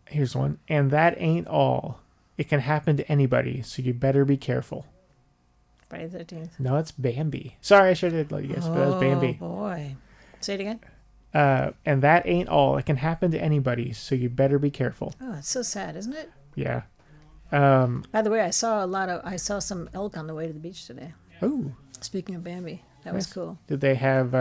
[SPEAKER 1] Here's one. And that ain't all. It can happen to anybody, so you better be careful.
[SPEAKER 2] Friday the 13th.
[SPEAKER 1] No, it's Bambi. Sorry, I should have let you guess, but that was Bambi.
[SPEAKER 2] Oh, boy. Say it again.
[SPEAKER 1] And that ain't all. It can happen to anybody, so you better be careful.
[SPEAKER 2] Oh, it's so sad, isn't it?
[SPEAKER 1] Yeah.
[SPEAKER 2] By the way, I saw some elk on the way to the beach today.
[SPEAKER 1] Oh.
[SPEAKER 2] Speaking of Bambi, that was cool.
[SPEAKER 1] Did they have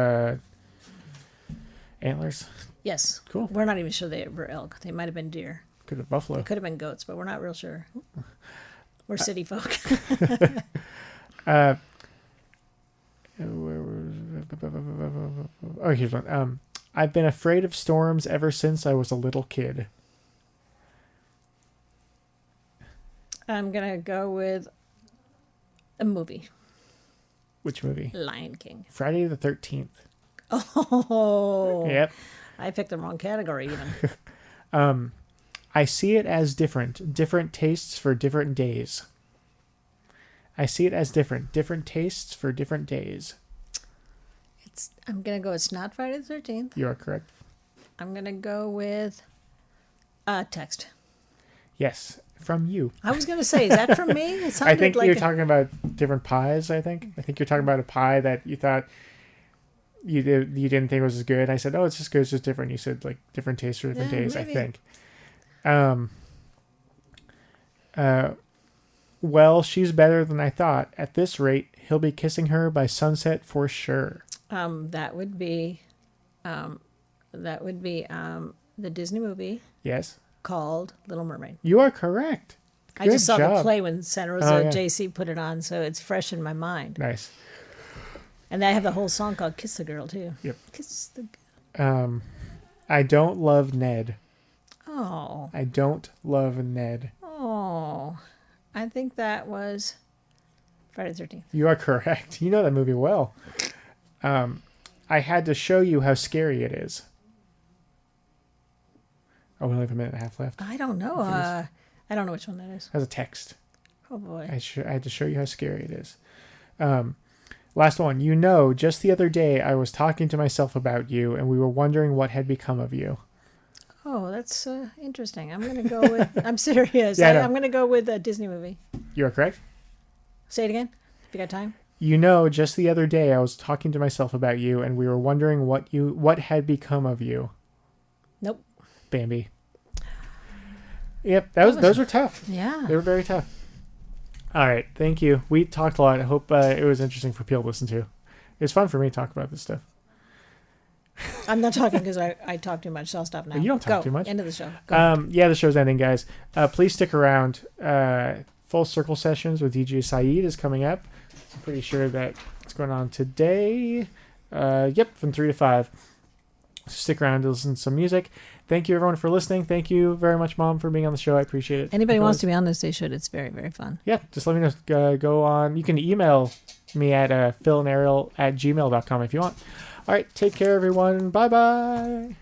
[SPEAKER 1] antlers?
[SPEAKER 2] Yes.
[SPEAKER 1] Cool.
[SPEAKER 2] We're not even sure they were elk. They might have been deer.
[SPEAKER 1] Could have buffalo.
[SPEAKER 2] They could have been goats, but we're not real sure. We're city folk.
[SPEAKER 1] Oh, here's one. I've been afraid of storms ever since I was a little kid.
[SPEAKER 2] I'm going to go with a movie.
[SPEAKER 1] Which movie?
[SPEAKER 2] Lion King.
[SPEAKER 1] Friday the 13th.
[SPEAKER 2] Oh.
[SPEAKER 1] Yep.
[SPEAKER 2] I picked the wrong category even.
[SPEAKER 1] I see it as different tastes for different days. I see it as different tastes for different days.
[SPEAKER 2] I'm going to go, it's not Friday the 13th.
[SPEAKER 1] You are correct.
[SPEAKER 2] I'm going to go with text.
[SPEAKER 1] Yes, from you.
[SPEAKER 2] I was going to say, is that from me? It
[SPEAKER 1] I
[SPEAKER 2] sounded
[SPEAKER 1] think
[SPEAKER 2] like
[SPEAKER 1] you're talking about different pies, I think. I think you're talking about a pie that you thought you didn't think was as good. I said, oh, it's just good, it's just different. You said, like, different tastes for different days,
[SPEAKER 2] maybe.
[SPEAKER 1] I think. Well, she's better than I thought. At this rate, he'll be kissing her by sunset for sure.
[SPEAKER 2] That would be the Disney movie
[SPEAKER 1] Yes.
[SPEAKER 2] called Little Mermaid.
[SPEAKER 1] You are correct.
[SPEAKER 2] I just saw
[SPEAKER 1] job.
[SPEAKER 2] the play when Santa Rosa
[SPEAKER 1] Oh, yeah.
[SPEAKER 2] JC put it on, so it's fresh in my mind.
[SPEAKER 1] Nice.
[SPEAKER 2] And I have the whole song called Kiss the Girl, too.
[SPEAKER 1] Yep.
[SPEAKER 2] Kiss the Girl.
[SPEAKER 1] I don't love Ned.
[SPEAKER 2] Oh.
[SPEAKER 1] I don't love Ned.
[SPEAKER 2] Oh. I think that was Friday the 13th.
[SPEAKER 1] You are correct. You know that movie well. I had to show you how scary it is. Oh, we only have a minute and a half left.
[SPEAKER 2] I don't know. I don't know which one that is.
[SPEAKER 1] As a text.
[SPEAKER 2] Oh, boy.
[SPEAKER 1] I had to show you how scary it is. Last one. You know, just the other day I was talking to myself about you, and we were wondering what had become of you.
[SPEAKER 2] Oh, that's interesting. I'm going to go with... I'm serious.
[SPEAKER 1] Yeah, I know.
[SPEAKER 2] I'm going to go with a Disney movie.
[SPEAKER 1] You are correct.
[SPEAKER 2] Say it again, if you got time.
[SPEAKER 1] You know, just the other day I was talking to myself about you, and we were wondering what had become of you.
[SPEAKER 2] Nope.
[SPEAKER 1] Bambi. Yep, those were tough.
[SPEAKER 2] Yeah.
[SPEAKER 1] They were very tough. All right, thank you. We talked a lot. I hope it was interesting for people to listen to. It was fun for me to talk about this stuff.
[SPEAKER 2] I'm not talking because I talk too much, so I'll stop now.
[SPEAKER 1] You don't talk
[SPEAKER 2] Go.
[SPEAKER 1] too much.
[SPEAKER 2] End of the show. Go.
[SPEAKER 1] Yeah, the show's ending, guys. Please stick around. Full Circle Sessions with DJ Saeed is coming up. I'm pretty sure that it's going on today. Yep, from 3 to 5. Stick around to listen to some music. Thank you, everyone, for listening. Thank you very much, Mom, for being on the show. I appreciate it.
[SPEAKER 2] Anybody wants to be on this, they should. It's very, very fun.
[SPEAKER 1] Yeah, just let me know. Go on. You can email me at philandariel@gmail.com if you want. All right, take care, everyone. Bye-bye.